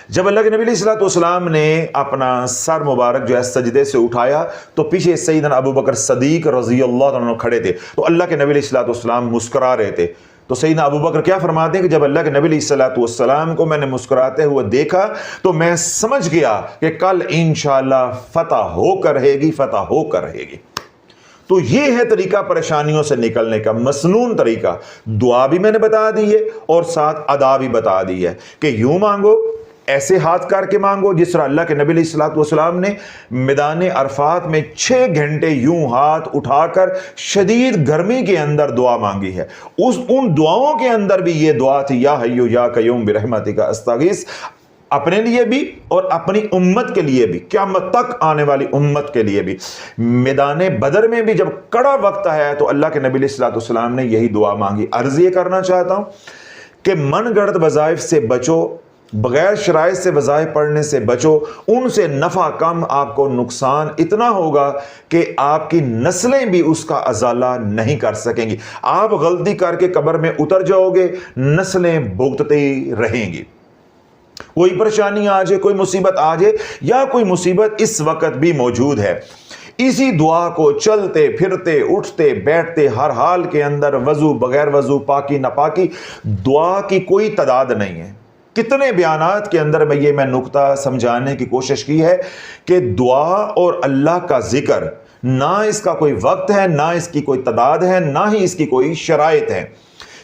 Speaker 1: جب اللہ کے نبی علیہ الصلوۃ والسلام نے اپنا سر مبارک جو ہے سجدے سے اٹھایا تو پیچھے سیدنا ابو بکر صدیق رضی اللہ عنہ کھڑے تھے. تو اللہ کے نبی علیہ الصلوۃ والسلام مسکرا رہے تھے. تو سیدنا ابو بکر کیا فرماتے ہیں کہ جب اللہ کے نبی علیہ الصلوۃ والسلام کو میں نے مسکراتے ہوئے دیکھا تو میں سمجھ گیا کہ کل انشاءاللہ فتح ہو کر رہے گی، فتح ہو کر رہے گی۔ تو یہ ہے طریقہ پریشانیوں سے نکلنے کا، مسنون طریقہ۔ دعا بھی میں نے بتا دی ہے اور ساتھ ادا بھی بتا دی ہے کہ یوں مانگو، ایسے ہاتھ کر کے مانگو جس طرح اللہ کے نبی علیہ الصلوۃ والسلام نے میدان عرفات میں 6 گھنٹے یوں ہاتھ اٹھا کر شدید گرمی کے اندر دعا مانگی ہے۔ ان دعاؤں کے اندر بھی یہ دعا تھی، یا حیو یا قیوم برحمتک استغیث، اپنے لیے بھی اور اپنی امت کے لیے بھی، قیامت تک آنے والی امت کے لیے بھی۔ میدان بدر میں بھی جب کڑا وقت آیا تو اللہ کے نبی علیہ الصلوۃ والسلام نے یہی دعا مانگی۔ عرض یہ کرنا چاہتا ہوں کہ من گھڑت وظائف سے بچو، بغیر شرائط سے وظائف پڑھنے سے بچو، ان سے نفع کم، آپ کو نقصان اتنا ہوگا کہ آپ کی نسلیں بھی اس کا ازالہ نہیں کر سکیں گی۔ آپ غلطی کر کے قبر میں اتر جاؤ گے، نسلیں بھگتتی رہیں گی۔ کوئی پریشانی آ جائے، کوئی مصیبت آ جائے، یا کوئی مصیبت اس وقت بھی موجود ہے، اسی دعا کو چلتے پھرتے اٹھتے بیٹھتے ہر حال کے اندر، وضو بغیر وضو، پاکی ناپاکی، دعا کی کوئی تعداد نہیں ہے۔ کتنے بیانات کے اندر میں نقطہ سمجھانے کی کوشش کی ہے کہ دعا اور اللہ کا ذکر، نہ اس کا کوئی وقت ہے، نہ اس کی کوئی تعداد ہے، نہ ہی اس کی کوئی شرائط ہے۔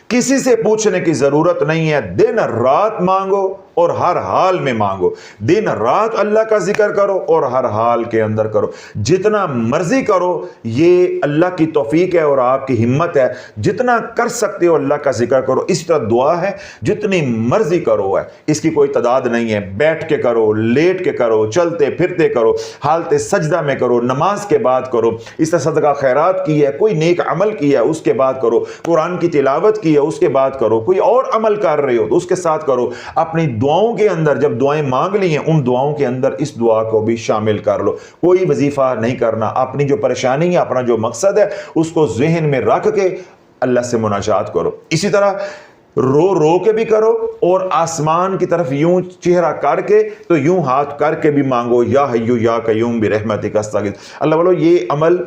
Speaker 1: کسی سے پوچھنے کی ضرورت نہیں ہے، دن رات مانگو اور ہر حال میں مانگو۔ دن رات اللہ کا ذکر کرو اور ہر حال کے اندر کرو، جتنا مرضی کرو۔ یہ اللہ کی توفیق ہے اور آپ کی ہمت ہے، جتنا کر سکتے ہو اللہ کا ذکر کرو۔ اس طرح دعا ہے جتنی مرضی کرو ہے، اس کی کوئی تعداد نہیں ہے۔ بیٹھ کے کرو، لیٹ کے کرو، چلتے پھرتے کرو، حالت سجدہ میں کرو، نماز کے بعد کرو، اس طرح صدقہ خیرات کی ہے، کوئی نیک عمل کیا ہے اس کے بعد کرو، قرآن کی تلاوت کی ہے اس کے بعد کرو، کوئی اور عمل کر رہے ہو تو اس کے ساتھ کرو۔ اپنی دعاؤں کے اندر جب دعائیں مانگ لی ہیں، ان دعاؤں کے اندر اس دعا کو بھی شامل کر لو۔ کوئی وظیفہ نہیں کرنا، اپنی جو پریشانی ہے، اپنا جو مقصد ہے، اس کو ذہن میں رکھ کے اللہ سے مناجات کرو۔ اسی طرح رو رو کے بھی کرو اور آسمان کی طرف یوں چہرہ کر کے تو یوں ہاتھ کر کے بھی مانگو، یا حیو یا قیوم برحمتک استغیث۔ اللہ والو، یہ عمل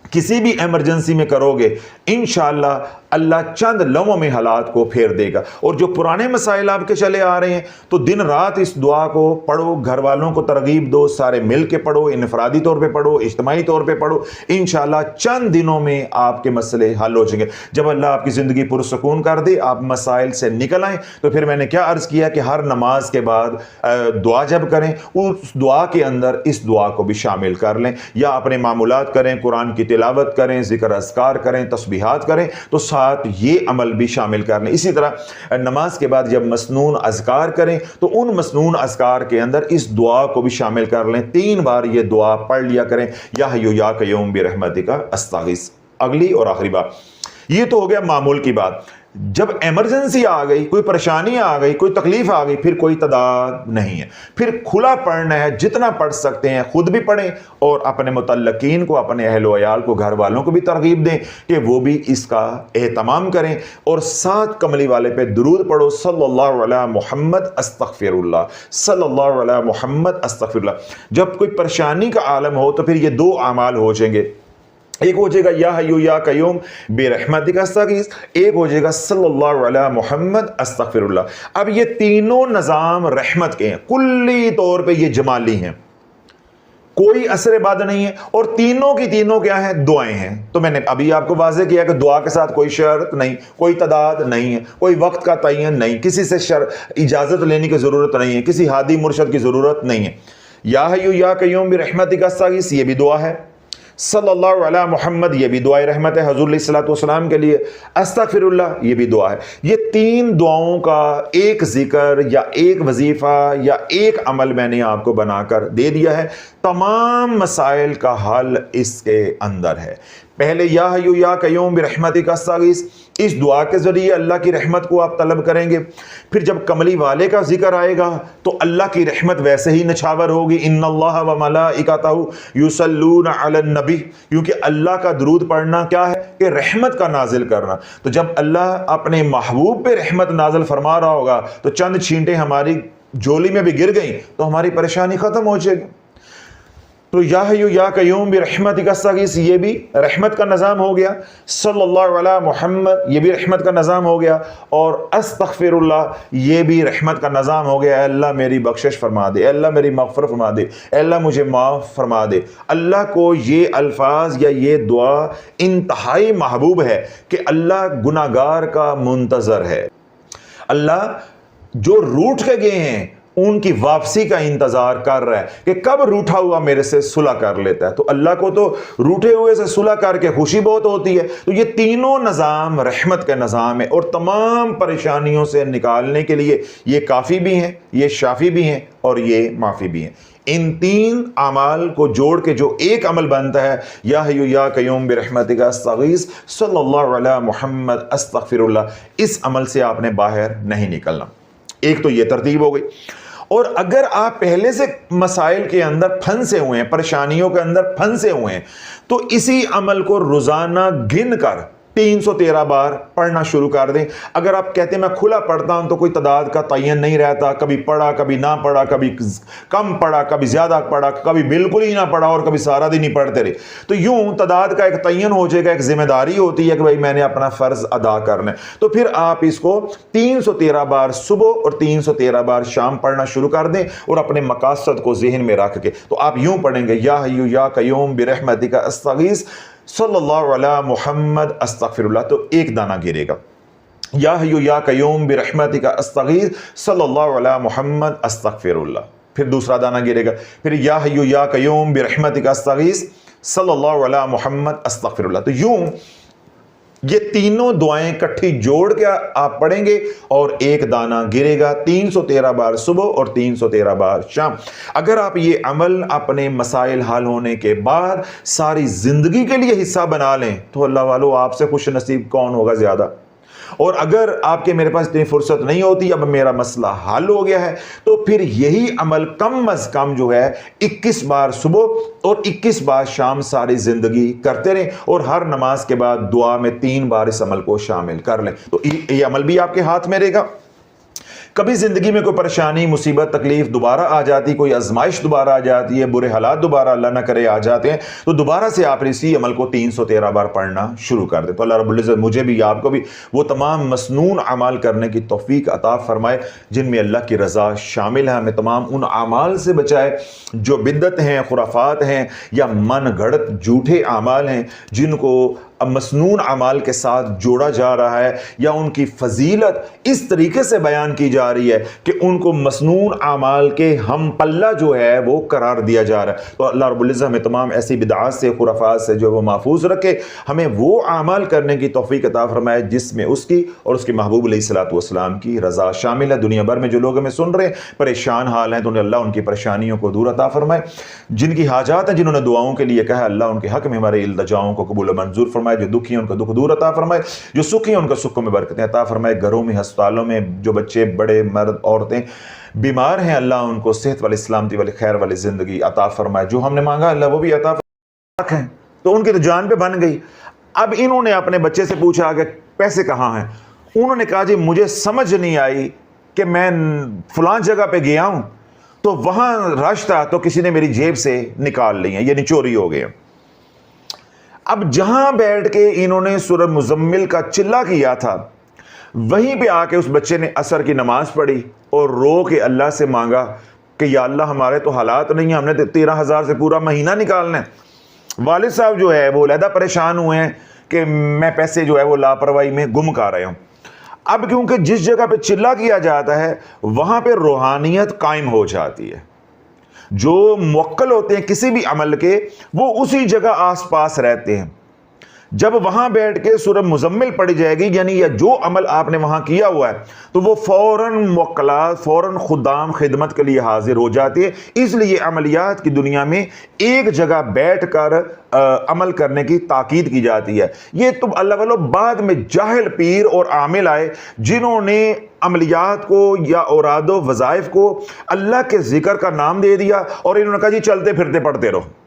Speaker 1: کسی بھی ایمرجنسی میں کرو گے انشاءاللہ اللہ چند لمحوں میں حالات کو پھیر دے گا۔ اور جو پرانے مسائل آپ کے چلے آ رہے ہیں تو دن رات اس دعا کو پڑھو، گھر والوں کو ترغیب دو، سارے مل کے پڑھو، انفرادی طور پہ پڑھو، اجتماعی طور پہ پڑھو، انشاءاللہ چند دنوں میں آپ کے مسئلے حل ہو جائیں گے۔ جب اللہ آپ کی زندگی پرسکون کر دے، آپ مسائل سے نکل آئیں، تو پھر میں نے کیا عرض کیا کہ ہر نماز کے بعد دعا جب کریں، اس دعا کے اندر اس دعا کو بھی شامل کر لیں، یا اپنے معمولات کریں، قرآن کی تلاوت کریں، ذکر اذکار کریں، تسبیحات کریں، تو ساتھ یہ عمل بھی شامل کر لیں۔ اسی طرح نماز کے بعد جب مسنون اذکار کریں تو ان مسنون اذکار کے اندر اس دعا کو بھی شامل کر لیں۔ 3 بار یہ دعا پڑھ لیا کریں، یا حیو یا قیوم برحمتک استغیث۔ اگلی اور آخری بات، یہ تو ہو گیا معمول کی بات۔ جب ایمرجنسی آ گئی، کوئی پریشانی آ گئی، کوئی تکلیف آ گئی، پھر کوئی تعداد نہیں ہے، پھر کھلا پڑھنا ہے، جتنا پڑھ سکتے ہیں خود بھی پڑھیں اور اپنے متعلقین کو، اپنے اہل و عیال کو، گھر والوں کو بھی ترغیب دیں کہ وہ بھی اس کا اہتمام کریں، اور ساتھ کملی والے پہ درود پڑھو، صلی اللہ علی محمد استغفر اللہ، صلی اللہ علی محمد استغفر اللہ۔ جب کوئی پریشانی کا عالم ہو تو پھر یہ 2 اعمال ہو جائیں گے، ایک ہو جائے گا یا حیو یا قیوم برحمتک استغیث، ایک ہو جائے گا صلی اللہ علی محمد استغفر اللہ۔ اب یہ تینوں نظام رحمت کے ہیں، کلی طور پہ یہ جمالی ہیں، کوئی اثر بعد نہیں ہے، اور تینوں کی تینوں کیا ہیں؟ دعائیں ہیں۔ تو میں نے ابھی آپ کو واضح کیا کہ دعا کے ساتھ کوئی شرط نہیں، کوئی تعداد نہیں ہے، کوئی وقت کا تعین نہیں، کسی سے اجازت لینے کی ضرورت نہیں ہے، کسی ہادی مرشد کی ضرورت نہیں ہے۔ یا حیو یا قیوم برحمتک استغیث یہ بھی دعا ہے، صلی اللہ علی محمد یہ بھی دعائے رحمت ہے حضور علیہ الصلوۃ والسلام کے لیے، استغفر اللہ یہ بھی دعا ہے۔ یہ 3 دعاؤں کا ایک ذکر یا ایک وظیفہ یا ایک عمل میں نے آپ کو بنا کر دے دیا ہے، تمام مسائل کا حل اس کے اندر ہے۔ پہلے یا حیو یا قیوم برحمتک استغیث، اس دعا کے ذریعے اللہ کی رحمت کو آپ طلب کریں گے۔ پھر جب کملی والے کا ذکر آئے گا تو اللہ کی رحمت ویسے ہی نچھاور ہوگی، ان اللہ و ملائکتہ یصلون علی النبی، کیونکہ اللہ کا درود پڑھنا کیا ہے کہ رحمت کا نازل کرنا۔ تو جب اللہ اپنے محبوب پہ رحمت نازل فرما رہا ہوگا تو چند چھینٹیں ہماری جولی میں بھی گر گئیں تو ہماری پریشانی ختم ہو جائے گی۔ تو یا حی یا قیوم برحمتک استغیث یہ بھی رحمت کا نظام ہو گیا، صلی اللہ علی محمد یہ بھی رحمت کا نظام ہو گیا، اور استغفر اللہ یہ بھی رحمت کا نظام ہو گیا، اے اللہ میری بخشش فرما دے، اے اللہ میری مغفرت فرما دے، اے اللہ مجھے معاف فرما دے۔ اللہ کو یہ الفاظ یا یہ دعا انتہائی محبوب ہے کہ اللہ گناہگار کا منتظر ہے، اللہ جو روٹھ کے گئے ہیں ان کی واپسی کا انتظار کر رہا ہے کہ کب روٹھا ہوا میرے سے صلح کر لیتا ہے۔ تو اللہ کو تو روٹھے ہوئے سے صلح کر کے خوشی بہت ہوتی ہے۔ تو یہ تینوں نظام رحمت کا نظام ہے، اور تمام پریشانیوں سے نکالنے کے لیے یہ کافی بھی ہیں، یہ شافی بھی ہیں، اور یہ معافی بھی ہیں۔ ان تین اعمال کو جوڑ کے جو ایک عمل بنتا ہے، یا حی یا قیوم برحمتک استغیث صلی اللہ علی محمد استغفر اللہ، اس عمل سے آپ نے باہر نہیں نکلنا۔ ایک تو یہ ترتیب ہو گئی۔ اور اگر آپ پہلے سے مسائل کے اندر پھنسے ہوئے ہیں، پریشانیوں کے اندر پھنسے ہوئے ہیں، تو اسی عمل کو روزانہ گن کر 313 بار پڑھنا شروع کر دیں۔ اگر آپ کہتے ہیں میں کھلا پڑھتا ہوں تو کوئی تعداد کا تعین نہیں رہتا، کبھی پڑھا کبھی نہ پڑھا، کبھی کم پڑھا کبھی زیادہ پڑھا، کبھی بالکل ہی نہ پڑھا اور کبھی سارا دن ہی پڑھتے رہے، تو یوں تعداد کا ایک تعین ہو جائے گا، ایک ذمہ داری ہوتی ہے کہ بھائی میں نے اپنا فرض ادا کرنا ہے۔ تو پھر آپ اس کو 313 بار صبح اور 313 بار شام پڑھنا شروع کر دیں، اور اپنے مقاصد کو ذہن میں رکھ کے تو آپ یوں پڑھیں گے، یا حی یا قیوم برحمتک استغیث صلی اللہ علی محمد استغفر اللہ، تو ایک دانہ گرے گا، یا حی یا قیوم برحمتک استغیث صلی اللہ علی محمد استغفر اللہ، پھر دوسرا دانہ گرے گا، پھر یا حی یا قیوم برحمتک استغیث صلی اللہ علی محمد استغفر اللہ۔ تو یوں یہ تینوں دعائیں کٹھی جوڑ کے آپ پڑھیں گے، اور ایک دانہ گرے گا 313 بار صبح اور 313 بار شام۔ اگر آپ یہ عمل اپنے مسائل حل ہونے کے بعد ساری زندگی کے لیے حصہ بنا لیں تو اللہ والو آپ سے خوش نصیب کون ہوگا زیادہ۔ اور اگر آپ کے میرے پاس اتنی فرصت نہیں ہوتی، اب میرا مسئلہ حل ہو گیا ہے، تو پھر یہی عمل کم از کم جو ہے 21 بار صبح اور 21 بار شام ساری زندگی کرتے رہیں، اور ہر نماز کے بعد دعا میں 3 بار اس عمل کو شامل کر لیں، تو یہ عمل بھی آپ کے ہاتھ میں رہے گا۔ کبھی زندگی میں کوئی پریشانی، مصیبت، تکلیف دوبارہ آ جاتی، کوئی آزمائش دوبارہ آ جاتی ہے، برے حالات دوبارہ اللہ نہ کرے آ جاتے ہیں، تو دوبارہ سے آپ اسی عمل کو 313 بار پڑھنا شروع کر دیں۔ تو اللہ رب العزت مجھے بھی آپ کو بھی وہ تمام مسنون اعمال کرنے کی توفیق عطا فرمائے جن میں اللہ کی رضا شامل ہے، ہمیں تمام ان اعمال سے بچائے جو بدعت ہیں، خرافات ہیں، یا من گھڑت جھوٹے اعمال ہیں جن کو مسنون اعمال کے ساتھ جوڑا جا رہا ہے، یا ان کی فضیلت اس طریقے سے بیان کی جا رہی ہے کہ ان کو مسنون اعمال کے ہم پلہ جو ہے وہ قرار دیا جا رہا ہے۔ تو اللہ رب العزت ہمیں تمام ایسی بدعات سے، خرافات سے جو وہ محفوظ رکھے، ہمیں وہ اعمال کرنے کی توفیق عطا فرمائے جس میں اس کی اور اس کے محبوب علیہ الصلوۃ والسلام کی رضا شامل ہے۔ دنیا بھر میں جو لوگ ہمیں سن رہے ہیں پریشان حال ہیں، تو اللہ ان کی پریشانیوں کو دور عطا فرمائے، جن کی حاجات ہیں، جنہوں نے دعاؤں کے لیے کہا، اللہ ان کے حق میں ہمارے التجاؤں کو قبول و منظور فرمائے، جو دکھی ہیں ان کا دکھ دور عطا فرمائے، جو سکھی ہیں ان کا سکھوں میں برکتیں عطا فرمائے، گھروں میں، ہسپتالوں میں جو بچے، بڑے، مرد، عورتیں بیمار ہیں، اللہ ان کو صحت والی، سلامتی والی، خیر والی زندگی عطا فرمائے، جو ہم نے مانگا اللہ وہ بھی عطا فرمائے۔ تو ان کی تو جان پہ بن گئی۔ اب انہوں نے اپنے بچے سے پوچھا کہ پیسے کہاں ہیں؟ انہوں نے کہا جی مجھے سمجھ نہیں آئی کہ میں فلاں جگہ پہ گیا ہوں تو وہاں رش تھا تو کسی نے میری جیب سے نکال لی ہیں، یعنی چوری ہو گئے۔ اب جہاں بیٹھ کے انہوں نے سورہ مزمل کا چلہ کیا تھا، وہیں پہ آ کے اس بچے نے عصر کی نماز پڑھی اور رو کے اللہ سے مانگا کہ یا اللہ ہمارے تو حالات نہیں ہیں، ہم نے 13,000 سے پورا مہینہ نکالنا ہے۔ والد صاحب جو ہے وہ علیحدہ پریشان ہوئے ہیں کہ میں پیسے جو ہے وہ لاپرواہی میں گم کر رہے ہوں۔ اب کیونکہ جس جگہ پہ چلہ کیا جاتا ہے وہاں پہ روحانیت قائم ہو جاتی ہے، جو موکل ہوتے ہیں کسی بھی عمل کے وہ اسی جگہ آس پاس رہتے ہیں۔ جب وہاں بیٹھ کے سورہ مزمل پڑھی جائے گی، یعنی یا جو عمل آپ نے وہاں کیا ہوا ہے، تو وہ فوراً موکلات، فوراً خدام خدمت کے لیے حاضر ہو جاتی ہے۔ اس لیے عملیات کی دنیا میں ایک جگہ بیٹھ کر عمل کرنے کی تاکید کی جاتی ہے۔ یہ تو اللہ والو بعد میں جاہل پیر اور عامل آئے جنہوں نے عملیات کو یا اوراد و وظائف کو اللہ کے ذکر کا نام دے دیا، اور انہوں نے کہا جی چلتے پھرتے پڑھتے رہو،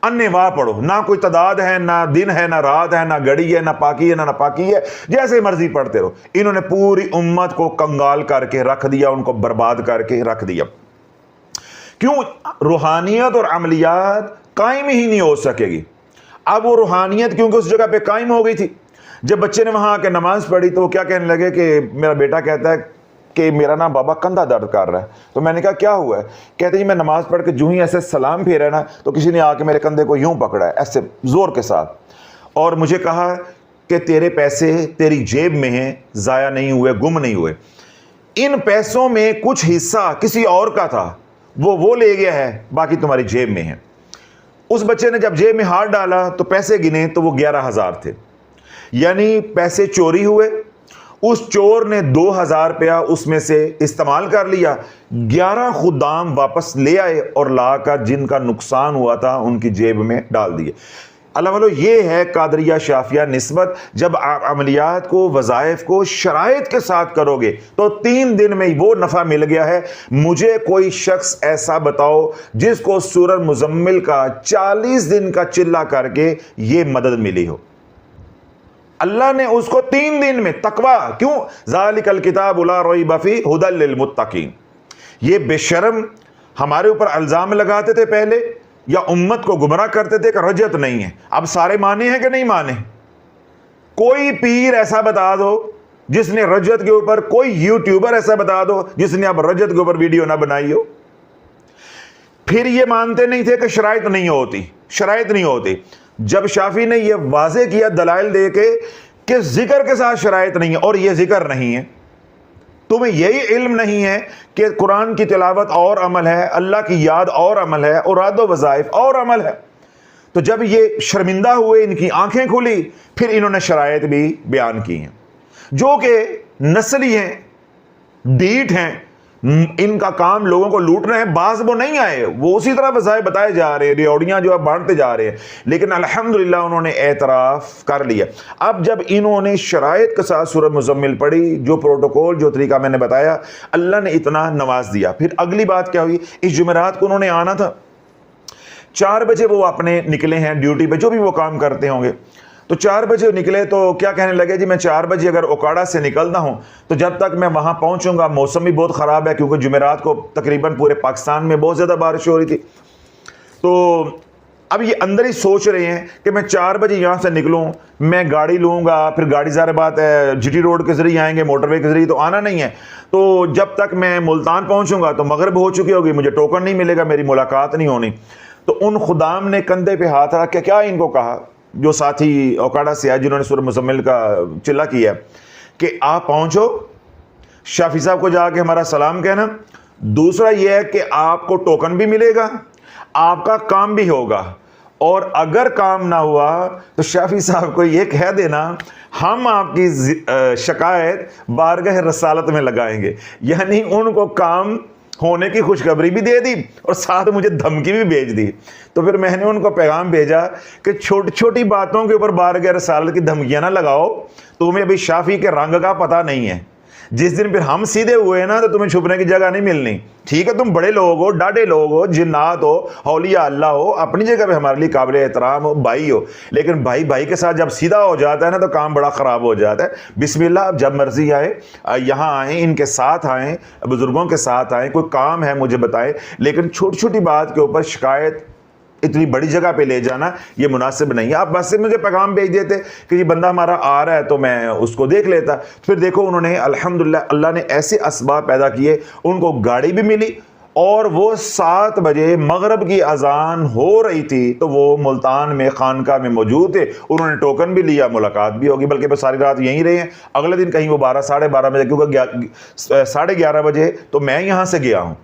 Speaker 1: انے واہ پڑھو، نہ کوئی تعداد ہے، نہ دن ہے، نہ رات ہے، نہ گھڑی ہے، نہ پاکی ہے، نہ ناپاکی ہے، جیسے مرضی پڑھتے رہو۔ انہوں نے پوری امت کو کنگال کر کے رکھ دیا، ان کو برباد کر کے رکھ دیا۔ کیوں؟ روحانیت اور عملیات قائم ہی نہیں ہو سکے گی. اب وہ روحانیت کیونکہ اس جگہ پہ قائم ہو گئی تھی. جب بچے نے وہاں آ کے نماز پڑھی تو وہ کیا کہنے لگے کہ میرا بیٹا کہتا ہے کہ میرا نا بابا کندھا درد کر رہا ہے. تو میں نے کہا کیا ہوا ہے؟ کہتے جی میں نماز پڑھ کے جو ہی ایسے سلام پھیرا نا تو کسی نے آ کے میرے کندھے کو یوں پکڑا ہے ایسے زور کے ساتھ اور مجھے کہا کہ تیرے پیسے تیری جیب میں ہیں, ضائع نہیں ہوئے, گم نہیں ہوئے. ان پیسوں میں کچھ حصہ کسی اور کا تھا, وہ لے گیا ہے, باقی تمہاری جیب میں ہے. اس بچے نے جب جیب میں ہاتھ ڈالا تو پیسے گنے تو وہ 11,000 تھے. یعنی پیسے چوری ہوئے. اس چور نے 2,000 روپیہ اس میں سے استعمال کر لیا. 11 خدام واپس لے آئے اور لا کر جن کا نقصان ہوا تھا ان کی جیب میں ڈال دیے. اللہ والو, یہ ہے قادریہ شافیہ نسبت. جب آپ عملیات کو, وظائف کو شرائط کے ساتھ کرو گے تو 3 دن میں وہ نفع مل گیا ہے. مجھے کوئی شخص ایسا بتاؤ جس کو سورہ مزمل کا 40 دن کا چلہ کر کے یہ مدد ملی ہو. اللہ نے اس کو 3 دن میں تقوی, کیوں؟ ذالک الکتاب لا ریب فیہ ھدی للمتقین. یہ بے شرم ہمارے اوپر الزام لگاتے تھے پہلے یا امت کو گمراہ کرتے تھے کہ رجعت نہیں ہے. اب سارے مانے ہیں کہ نہیں مانے؟ کوئی پیر ایسا بتا دو جس نے رجعت کے اوپر, کوئی یوٹیوبر ایسا بتا دو جس نے اب رجعت کے اوپر ویڈیو نہ بنائی ہو. پھر یہ مانتے نہیں تھے کہ شرائط نہیں ہوتی, شرائط نہیں ہوتی. جب شافعی نے یہ واضح کیا دلائل دے کے کہ ذکر کے ساتھ شرائط نہیں ہے اور یہ ذکر نہیں ہے, تمہیں یہی علم نہیں ہے کہ قرآن کی تلاوت اور عمل ہے, اللہ کی یاد اور عمل ہے, اوراد و وظائف اور عمل ہے. تو جب یہ شرمندہ ہوئے, ان کی آنکھیں کھلی, پھر انہوں نے شرائط بھی بیان کی ہیں جو کہ نسلی ہیں, ڈیٹ ہیں. ان کا کام لوگوں کو لوٹنا ہے. بعض وہ نہیں آئے, وہ اسی طرح وظائف بتائے جا رہے ہیں, ریوڑیاں جو ہے بانٹتے جا رہے ہیں, لیکن الحمدللہ انہوں نے اعتراف کر لیا. اب جب انہوں نے شرائط کے ساتھ سورہ مزمل پڑھی, جو پروٹوکول, جو طریقہ میں نے بتایا, اللہ نے اتنا نواز دیا. پھر اگلی بات کیا ہوئی؟ اس جمعرات کو انہوں نے آنا تھا. 4 بجے وہ اپنے نکلے ہیں ڈیوٹی پہ, جو بھی وہ کام کرتے ہوں گے. تو 4 بجے نکلے تو کیا کہنے لگے, جی میں 4 بجے اگر اوکاڑا سے نکلنا ہوں تو جب تک میں وہاں پہنچوں گا, موسم بھی بہت خراب ہے کیونکہ جمعرات کو تقریباً پورے پاکستان میں بہت زیادہ بارش ہو رہی تھی. تو اب یہ اندر ہی سوچ رہے ہیں کہ میں 4 بجے یہاں سے نکلوں, میں گاڑی لوں گا, پھر گاڑی ظاہر بات ہے جی ٹی روڈ کے ذریعے آئیں گے, موٹر وے کے ذریعے تو آنا نہیں ہے. تو جب تک میں ملتان پہنچوں گا تو مغرب ہو چکی ہوگی, مجھے ٹوکن نہیں ملے گا, میری ملاقات نہیں ہونی. تو ان خدام نے کندھے پہ ہاتھ رکھ کے کیا ان کو کہا, جو ساتھی اوکاڑا سے آئے جنہوں نے سورہ مزمل کا چلہ کیا, کہ آپ پہنچو, شافی صاحب کو جا کے ہمارا سلام کہنا. دوسرا یہ ہے کہ آپ کو ٹوکن بھی ملے گا, آپ کا کام بھی ہوگا, اور اگر کام نہ ہوا تو شافی صاحب کو یہ کہہ دینا ہم آپ کی شکایت بارگاہ رسالت میں لگائیں گے. یعنی ان کو کام ہونے کی خوشخبری بھی دے دی اور ساتھ مجھے دھمکی بھی بھیج دی. تو پھر میں نے ان کو پیغام بھیجا کہ چھوٹی چھوٹی باتوں کے اوپر بارگاہ رسالت کی دھمکیاں نہ لگاؤ, تمہیں ابھی شافی کے رنگ کا پتہ نہیں ہے. جس دن پھر ہم سیدھے ہوئے نا تو تمہیں چھپنے کی جگہ نہیں ملنی. ٹھیک ہے تم بڑے لوگ ہو, ڈاڈے لوگ ہو, جنات ہو, اولیاء اللہ ہو, اپنی جگہ پہ ہمارے لیے قابل احترام ہو, بھائی ہو, لیکن بھائی کے ساتھ جب سیدھا ہو جاتا ہے نا تو کام بڑا خراب ہو جاتا ہے. بسم اللہ, آپ جب مرضی آئے, یہاں آئیں, ان کے ساتھ آئیں, بزرگوں کے ساتھ آئیں, کوئی کام ہے مجھے بتائیں, لیکن چھوٹی چھوٹی بات کے اوپر شکایت اتنی بڑی جگہ پہ لے جانا یہ مناسب نہیں ہے. آپ بس سے مجھے پیغام بھیج دیتے کہ یہ بندہ ہمارا آ رہا ہے تو میں اس کو دیکھ لیتا. پھر دیکھو انہوں نے الحمدللہ اللہ نے ایسے اسباب پیدا کیے, ان کو گاڑی بھی ملی, اور وہ 7 بجے مغرب کی اذان ہو رہی تھی تو وہ ملتان میں خانقاہ میں موجود تھے. انہوں نے ٹوکن بھی لیا, ملاقات بھی ہوگی, بلکہ وہ ساری رات یہیں رہے ہیں. اگلے دن کہیں وہ 12 ساڑھے 12 بجے, کیونکہ 11:30 بجے تو میں یہاں سے گیا ہوں,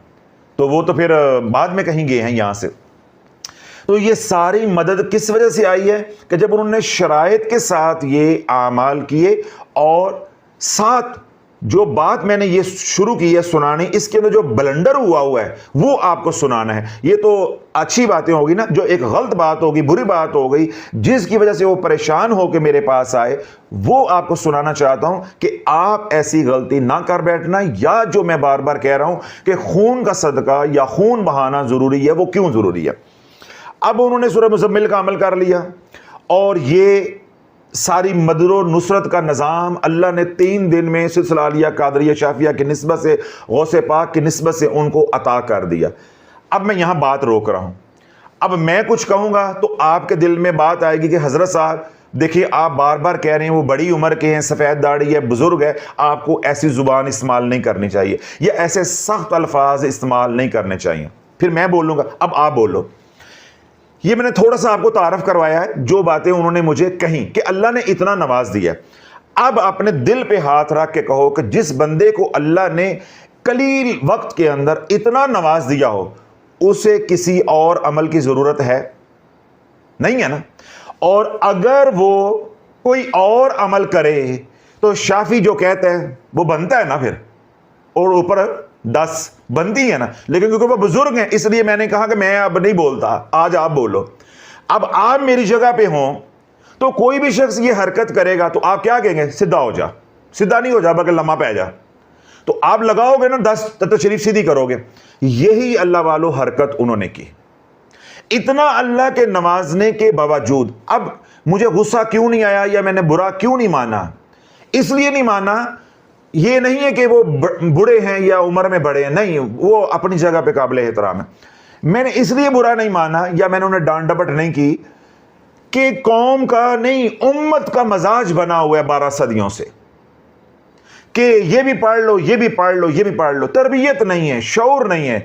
Speaker 1: تو وہ تو پھر بعد میں کہیں گئے ہیں یہاں سے. تو یہ ساری مدد کس وجہ سے آئی ہے کہ جب انہوں نے شرائط کے ساتھ یہ اعمال کیے, اور ساتھ جو بات میں نے یہ شروع کی ہے سنانی, اس کے اندر جو بلنڈر ہوا ہے وہ آپ کو سنانا ہے. یہ تو اچھی باتیں ہوگی نا, جو ایک غلط بات ہوگی, بری بات ہو گئی, جس کی وجہ سے وہ پریشان ہو کے میرے پاس آئے, وہ آپ کو سنانا چاہتا ہوں کہ آپ ایسی غلطی نہ کر بیٹھنا. یا جو میں بار بار کہہ رہا ہوں کہ خون کا صدقہ یا خون بہانا ضروری ہے, وہ کیوں ضروری ہے. اب انہوں نے سورہ مزمل کا عمل کر لیا, اور یہ ساری مدد و نصرت کا نظام اللہ نے 3 دن میں سلسلہ عالیہ قادریہ شافیہ کی نسبت سے, غوث پاک کی نسبت سے ان کو عطا کر دیا. اب میں یہاں بات روک رہا ہوں. اب میں کچھ کہوں گا تو آپ کے دل میں بات آئے گی کہ حضرت صاحب دیکھیے آپ بار بار کہہ رہے ہیں وہ بڑی عمر کے ہیں, سفید داڑھی ہے, بزرگ ہے, آپ کو ایسی زبان استعمال نہیں کرنی چاہیے, یا ایسے سخت الفاظ استعمال نہیں کرنے چاہیے. پھر میں بولوں گا, اب آپ بولو. یہ میں نے تھوڑا سا آپ کو تعارف کروایا ہے جو باتیں انہوں نے مجھے کہیں کہ اللہ نے اتنا نواز دیا. اب اپنے دل پہ ہاتھ رکھ کے کہو کہ جس بندے کو اللہ نے قلیل وقت کے اندر اتنا نواز دیا ہو اسے کسی اور عمل کی ضرورت ہے؟ نہیں ہے نا. اور اگر وہ کوئی اور عمل کرے تو شافی جو کہتا ہے وہ بنتا ہے نا پھر, اور اوپر 10 بنتی ہے نا. لیکن کیونکہ وہ بزرگ ہیں اس لیے میں نے کہا کہ میں اب نہیں بولتا, آج آپ بولو. اب آپ میری جگہ پہ ہوں تو کوئی بھی شخص یہ حرکت کرے گا تو آپ کیا کہیں گے؟ سیدھا ہو جا. سیدھا نہیں ہو جا بلکہ لمحہ پہ جا. تو آپ لگاؤ گے نا 10 تو شریف سیدھی کرو گے. یہی اللہ والو حرکت انہوں نے کی. اتنا اللہ کے نوازنے کے باوجود اب مجھے غصہ کیوں نہیں آیا یا میں نے برا کیوں نہیں مانا؟ اس لیے نہیں مانا, یہ نہیں ہے کہ وہ بڑے ہیں یا عمر میں بڑے ہیں, نہیں, وہ اپنی جگہ پہ قابل احترام ہے. میں نے اس لیے برا نہیں مانا یا میں نے انہیں ڈانٹ ڈپٹ نہیں کی کہ قوم کا نہیں امت کا مزاج بنا ہوا ہے 12 صدیوں سے کہ یہ بھی پڑھ لو, یہ بھی پڑھ لو, یہ بھی پڑھ لو. تربیت نہیں ہے, شعور نہیں ہے.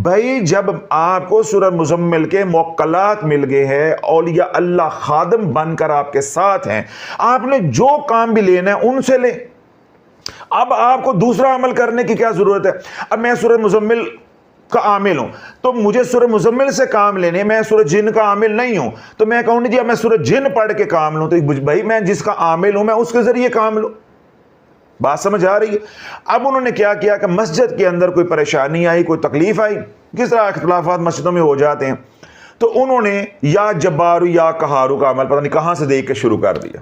Speaker 1: بھائی جب آپ کو سورہ مزمل کے موکلات مل گئے ہیں, اولیاء اللہ خادم بن کر آپ کے ساتھ ہیں, آپ نے جو کام بھی لینا ہے ان سے لیں. اب آپ کو دوسرا عمل کرنے کی کیا ضرورت ہے؟ اب میں سورہ مزمل کا عامل ہوں تو مجھے سورہ مزمل سے کام لینے, میں سورہ جن کا عامل نہیں ہوں تو میں کہوں نہیں جی میں سورہ جن پڑھ کے کام لوں. تو بھائی میں جس کا عامل ہوں میں اس کے ذریعے کام لوں. بات سمجھ آ رہی ہے؟ اب انہوں نے کیا کیا کہ مسجد کے اندر کوئی پریشانی آئی, کوئی تکلیف آئی, کس طرح اختلافات مسجدوں میں ہو جاتے ہیں, تو انہوں نے یا جبارو یا قہارو کا عمل پتہ نہیں کہاں سے دیکھ کے شروع کر دیا.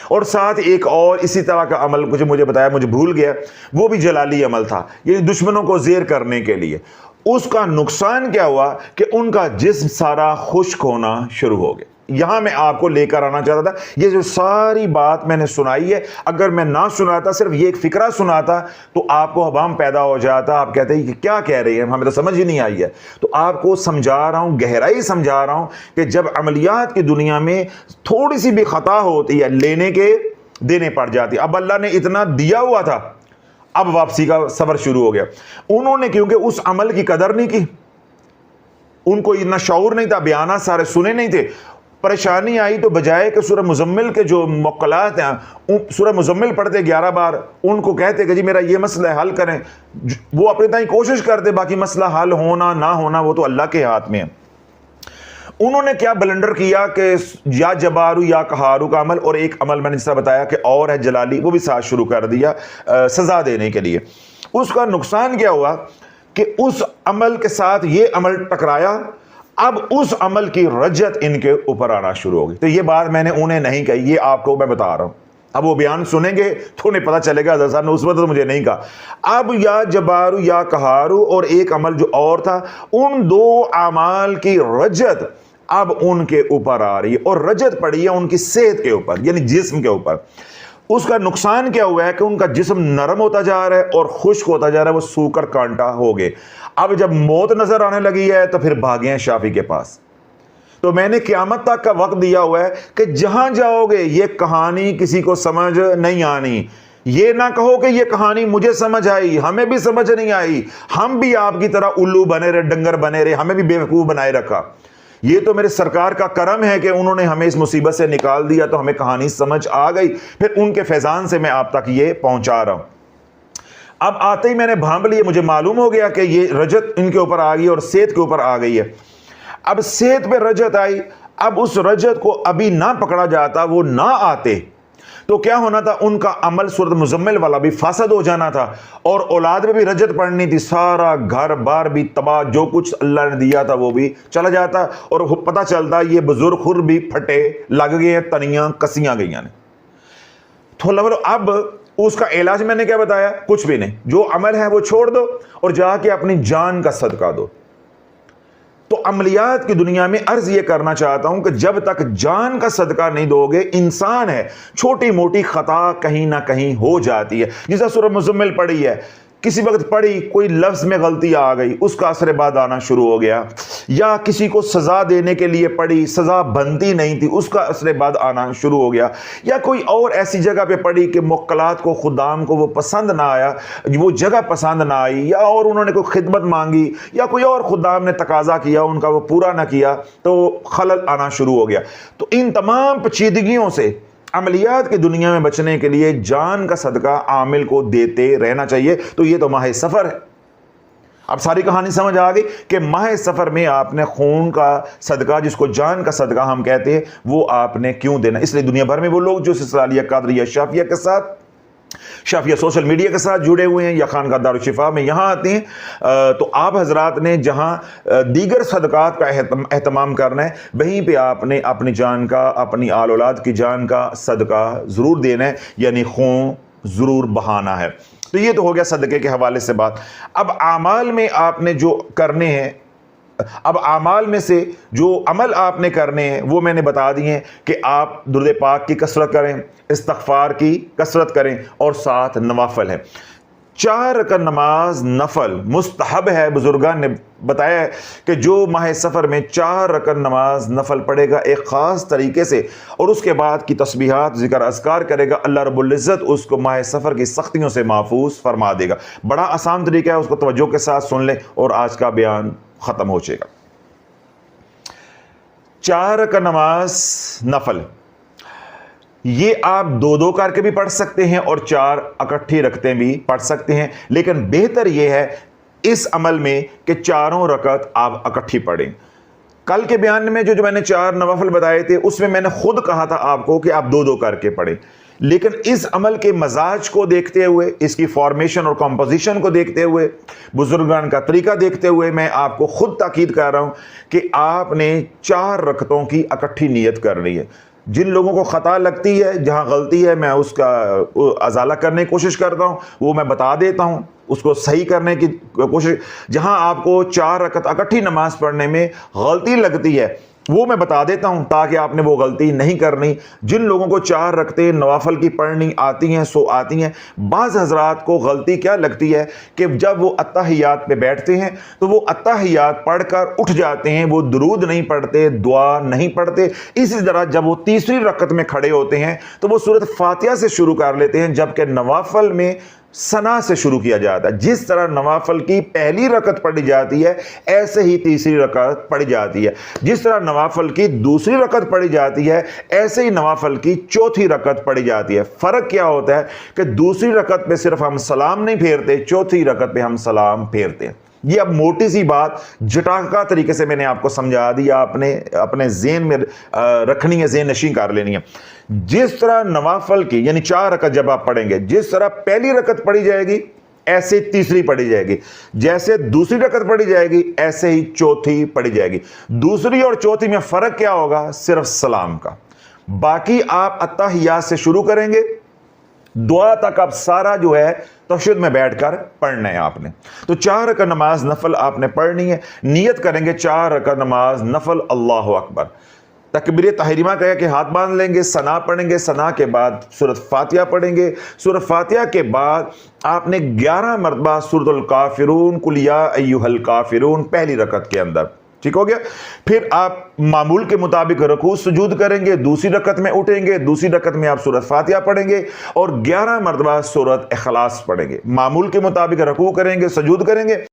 Speaker 1: اور ساتھ ایک اور اسی طرح کا عمل کچھ مجھے بتایا, مجھے بھول گیا, وہ بھی جلالی عمل تھا, یہ دشمنوں کو زیر کرنے کے لیے. اس کا نقصان کیا ہوا کہ ان کا جسم سارا خشک ہونا شروع ہو گیا. یہاں میں آپ کو لے کر آنا چاہتا تھا. یہ جو ساری بات میں نے سنائی ہے, اگر میں نہ سناتا, صرف یہ ایک فکرہ سناتا تو آپ کو عوام پیدا ہو جاتا, آپ کہتے ہیں کہ کیا کہہ رہی ہیں, ہمیں تو سمجھ ہی نہیں آئی ہے. تو آپ کو سمجھا رہا ہوں, گہرائی سمجھا رہا ہوں کہ جب عملیات کی دنیا میں تھوڑی سی بھی خطا ہوتی ہے لینے کے دینے پڑ جاتی. اب اللہ نے اتنا دیا ہوا تھا, اب واپسی کا سفر شروع ہو گیا. انہوں نے کیونکہ اس عمل کی قدر نہیں کی, ان کو اتنا شعور نہیں تھا, بیانات سارے سنے نہیں تھے. پریشانی آئی تو بجائے کہ سورہ مزمل کے جو موکلات ہیں, سورہ مزمل پڑھتے 11 بار, ان کو کہتے کہ جی میرا یہ مسئلہ حل کریں, وہ اپنے تائیں کوشش کرتے, باقی مسئلہ حل ہونا نہ ہونا وہ تو اللہ کے ہاتھ میں ہے. انہوں نے کیا بلنڈر کیا کہ یا جبارو یا قہارو کا عمل, اور ایک عمل میں نے جس طرح بتایا کہ اور ہے جلالی, وہ بھی ساتھ شروع کر دیا سزا دینے کے لیے. اس کا نقصان کیا ہوا کہ اس عمل کے ساتھ یہ عمل ٹکرایا, اب اس عمل کی رجت ان کے اوپر آنا شروع ہو گئی. تو یہ بات میں نے انہیں نہیں کہی, یہ آپ کو میں بتا رہا ہوں. اب وہ بیان سنیں گے تو انہیں پتہ چلے گا حضرت صاحب نے اس وقت تو مجھے نہیں کہا. اب یا جبارو یا قہارو اور ایک عمل جو اور تھا, ان 2 اعمال کی رجت اب ان کے اوپر آ رہی ہے, اور رجت پڑی ہے ان کی صحت کے اوپر, یعنی جسم کے اوپر. اس کا نقصان کیا ہوا ہے کہ ان کا جسم نرم ہوتا جا رہا ہے اور خشک ہوتا جا رہا ہے, وہ سوکر کانٹا ہو گئے. اب جب موت نظر آنے لگی ہے تو پھر بھاگے ہیں شافی کے پاس. تو میں نے قیامت تک کا وقت دیا ہوا ہے کہ جہاں جاؤ گے یہ کہانی کسی کو سمجھ نہیں آنی. یہ نہ کہو کہ یہ کہانی مجھے سمجھ آئی, ہمیں بھی سمجھ نہیں آئی, ہم بھی آپ کی طرح الو بنے رہے, ڈنگر بنے رہے, ہمیں بھی بیوقوف بنائے رکھا. یہ تو میرے سرکار کا کرم ہے کہ انہوں نے ہمیں اس مصیبت سے نکال دیا تو ہمیں کہانی سمجھ آ گئی, پھر ان کے فیضان سے میں آپ تک یہ پہنچا رہا ہوں. اب آتے ہی میں نے بھانپ لیے, مجھے معلوم ہو گیا کہ یہ رجت ان کے اوپر آ گئی اور صحت کے اوپر آ گئی ہے. اب صحت پہ رجت آئی, اب اس رجت کو ابھی نہ پکڑا جاتا, وہ نہ آتے تو کیا ہونا تھا, ان کا عمل سورۃ مزمل والا بھی فاسد ہو جانا تھا, اور اولاد میں بھی رجت پڑنی تھی, سارا گھر بار بھی تباہ, جو کچھ اللہ نے دیا تھا وہ بھی چلا جاتا, اور پتہ چلتا یہ بزرگ خور بھی پھٹے لگ گئے ہیں, تنیاں کسیاں گئیاں نے. تو اب اس کا علاج میں نے کیا بتایا؟ کچھ بھی نہیں, جو عمل ہے وہ چھوڑ دو اور جا کے اپنی جان کا صدقہ دو. تو عملیات کی دنیا میں عرض یہ کرنا چاہتا ہوں کہ جب تک جان کا صدقہ نہیں دو گے, انسان ہے چھوٹی موٹی خطا کہیں نہ کہیں ہو جاتی ہے. جیسا سورہ مزمل پڑھی ہے کسی وقت پڑھی کوئی لفظ میں غلطی آ گئی، اس کا اثر بعد آنا شروع ہو گیا، یا کسی کو سزا دینے کے لیے پڑھی، سزا بنتی نہیں تھی، اس کا اثر بعد آنا شروع ہو گیا، یا کوئی اور ایسی جگہ پہ پڑھی کہ موکلات کو خدام کو وہ پسند نہ آیا، وہ جگہ پسند نہ آئی، یا اور انہوں نے کوئی خدمت مانگی یا کوئی اور خدام نے تقاضا کیا ان کا وہ پورا نہ کیا تو خلل آنا شروع ہو گیا۔ تو ان تمام پیچیدگیوں سے عملیات کی دنیا میں بچنے کے لیے جان کا صدقہ عامل کو دیتے رہنا چاہیے۔ تو یہ تو ماہ سفر ہے۔ اب ساری کہانی سمجھ آ گئی کہ ماہ سفر میں آپ نے خون کا صدقہ، جس کو جان کا صدقہ ہم کہتے ہیں، وہ آپ نے کیوں دینا۔ اس لیے دنیا بھر میں وہ لوگ جو سلسلہ قادریہ شافیہ کے ساتھ، شافیہ سوشل میڈیا کے ساتھ جڑے ہوئے ہیں یا خانقاہ دارالشفا میں یہاں آتے ہیں، تو آپ حضرات نے جہاں دیگر صدقات کا اہتمام کرنا ہے، وہیں پہ آپ نے اپنی جان کا، اپنی آل اولاد کی جان کا صدقہ ضرور دینا ہے، یعنی خون ضرور بہانا ہے۔ تو یہ تو ہو گیا صدقے کے حوالے سے بات۔ اب اعمال میں آپ نے جو کرنے ہیں، اب اعمال میں سے جو عمل آپ نے کرنے ہیں وہ میں نے بتا دیے ہیں کہ آپ درود پاک کی کثرت کریں، استغفار کی کثرت کریں، اور ساتھ نوافل ہیں۔ 4 رکعت نماز نفل مستحب ہے۔ بزرگان نے بتایا ہے کہ جو ماہ سفر میں 4 رکعت نماز نفل پڑھے گا ایک خاص طریقے سے، اور اس کے بعد کی تسبیحات ذکر اذکار کرے گا، اللہ رب العزت اس کو ماہ سفر کی سختیوں سے محفوظ فرما دے گا۔ بڑا آسان طریقہ ہے، اس کو توجہ کے ساتھ سن لیں اور آج کا بیان ختم ہو جائے گا۔ 4 رکعت نماز نفل یہ آپ 2 کر کے بھی پڑھ سکتے ہیں اور 4 اکٹھی رکھتے بھی پڑھ سکتے ہیں، لیکن بہتر یہ ہے اس عمل میں کہ 4 رکعت آپ اکٹھی پڑھیں۔ کل کے بیان میں جو میں نے 4 نوافل بتائے تھے، اس میں نے خود کہا تھا آپ کو کہ آپ 2 کر کے پڑھیں، لیکن اس عمل کے مزاج کو دیکھتے ہوئے، اس کی فارمیشن اور کمپوزیشن کو دیکھتے ہوئے، بزرگان کا طریقہ دیکھتے ہوئے، میں آپ کو خود تاکید کر رہا ہوں کہ آپ نے 4 رکعتوں کی اکٹھی نیت کرنی ہے۔ جن لوگوں کو خطا لگتی ہے، جہاں غلطی ہے، میں اس کا ازالہ کرنے کی کوشش کرتا ہوں، وہ میں بتا دیتا ہوں، اس کو صحیح کرنے کی کوشش۔ جہاں آپ کو 4 رکعت اکٹھی نماز پڑھنے میں غلطی لگتی ہے، وہ میں بتا دیتا ہوں تاکہ آپ نے وہ غلطی نہیں کرنی۔ جن لوگوں کو 4 رکعتیں نوافل کی پڑھنی آتی ہیں سو آتی ہیں۔ بعض حضرات کو غلطی کیا لگتی ہے کہ جب وہ اتحیات پہ بیٹھتے ہیں تو وہ اتحیات پڑھ کر اٹھ جاتے ہیں، وہ درود نہیں پڑھتے، دعا نہیں پڑھتے۔ اسی طرح جب وہ تیسری رکعت میں کھڑے ہوتے ہیں تو وہ سورۃ فاتحہ سے شروع کر لیتے ہیں، جبکہ نوافل میں ثنا سے شروع کیا جاتا ہے۔ جس طرح نوافل کی پہلی رکعت پڑھی جاتی ہے، ایسے ہی تیسری رکعت پڑھی جاتی ہے۔ جس طرح نوافل کی دوسری رکعت پڑھی جاتی ہے، ایسے ہی نوافل کی چوتھی رکعت پڑھی جاتی ہے۔ فرق کیا ہوتا ہے کہ دوسری رکعت پہ صرف ہم سلام نہیں پھیرتے، چوتھی رکعت پہ ہم سلام پھیرتے ہیں۔ یہ اب موٹی سی بات جٹاکا طریقے سے میں نے آپ کو سمجھا دیا، اپنے ذہن میں رکھنی ہے، ذہن نشین کر لینی ہے۔ جس طرح نوافل کی یعنی 4 رکعت جب آپ پڑھیں گے، جس طرح پہلی رکعت پڑھی جائے گی ایسے تیسری پڑھی جائے گی، جیسے دوسری رکعت پڑھی جائے گی ایسے ہی چوتھی پڑھی جائے گی۔ دوسری اور چوتھی میں فرق کیا ہوگا؟ صرف سلام کا۔ باقی آپ اتحیات سے شروع کریں گے، دعا تک آپ سارا جو ہے تشہد میں بیٹھ کر پڑھنا ہے آپ نے۔ تو 4 رکعت نماز نفل آپ نے پڑھنی ہے۔ نیت کریں گے 4 رکعت نماز نفل، اللہ اکبر، تکبیر تحریمہ کہہ کے ہاتھ باندھ لیں گے، ثنا پڑھیں گے، ثنا کے بعد سورۃ فاتحہ پڑھیں گے، سورۃ فاتحہ کے بعد آپ نے 11 مرتبہ سورۃ الکافرون، قل یا ایھا الکافرون پہلی رکعت کے اندر، ٹھیک ہو گیا۔ پھر آپ معمول کے مطابق رکوع سجود کریں گے، دوسری رکعت میں اٹھیں گے، دوسری رکعت میں آپ سورۃ فاتحہ پڑھیں گے اور 11 مرتبہ سورۃ اخلاص پڑھیں گے۔ معمول کے مطابق رکوع کریں گے، سجود کریں گے،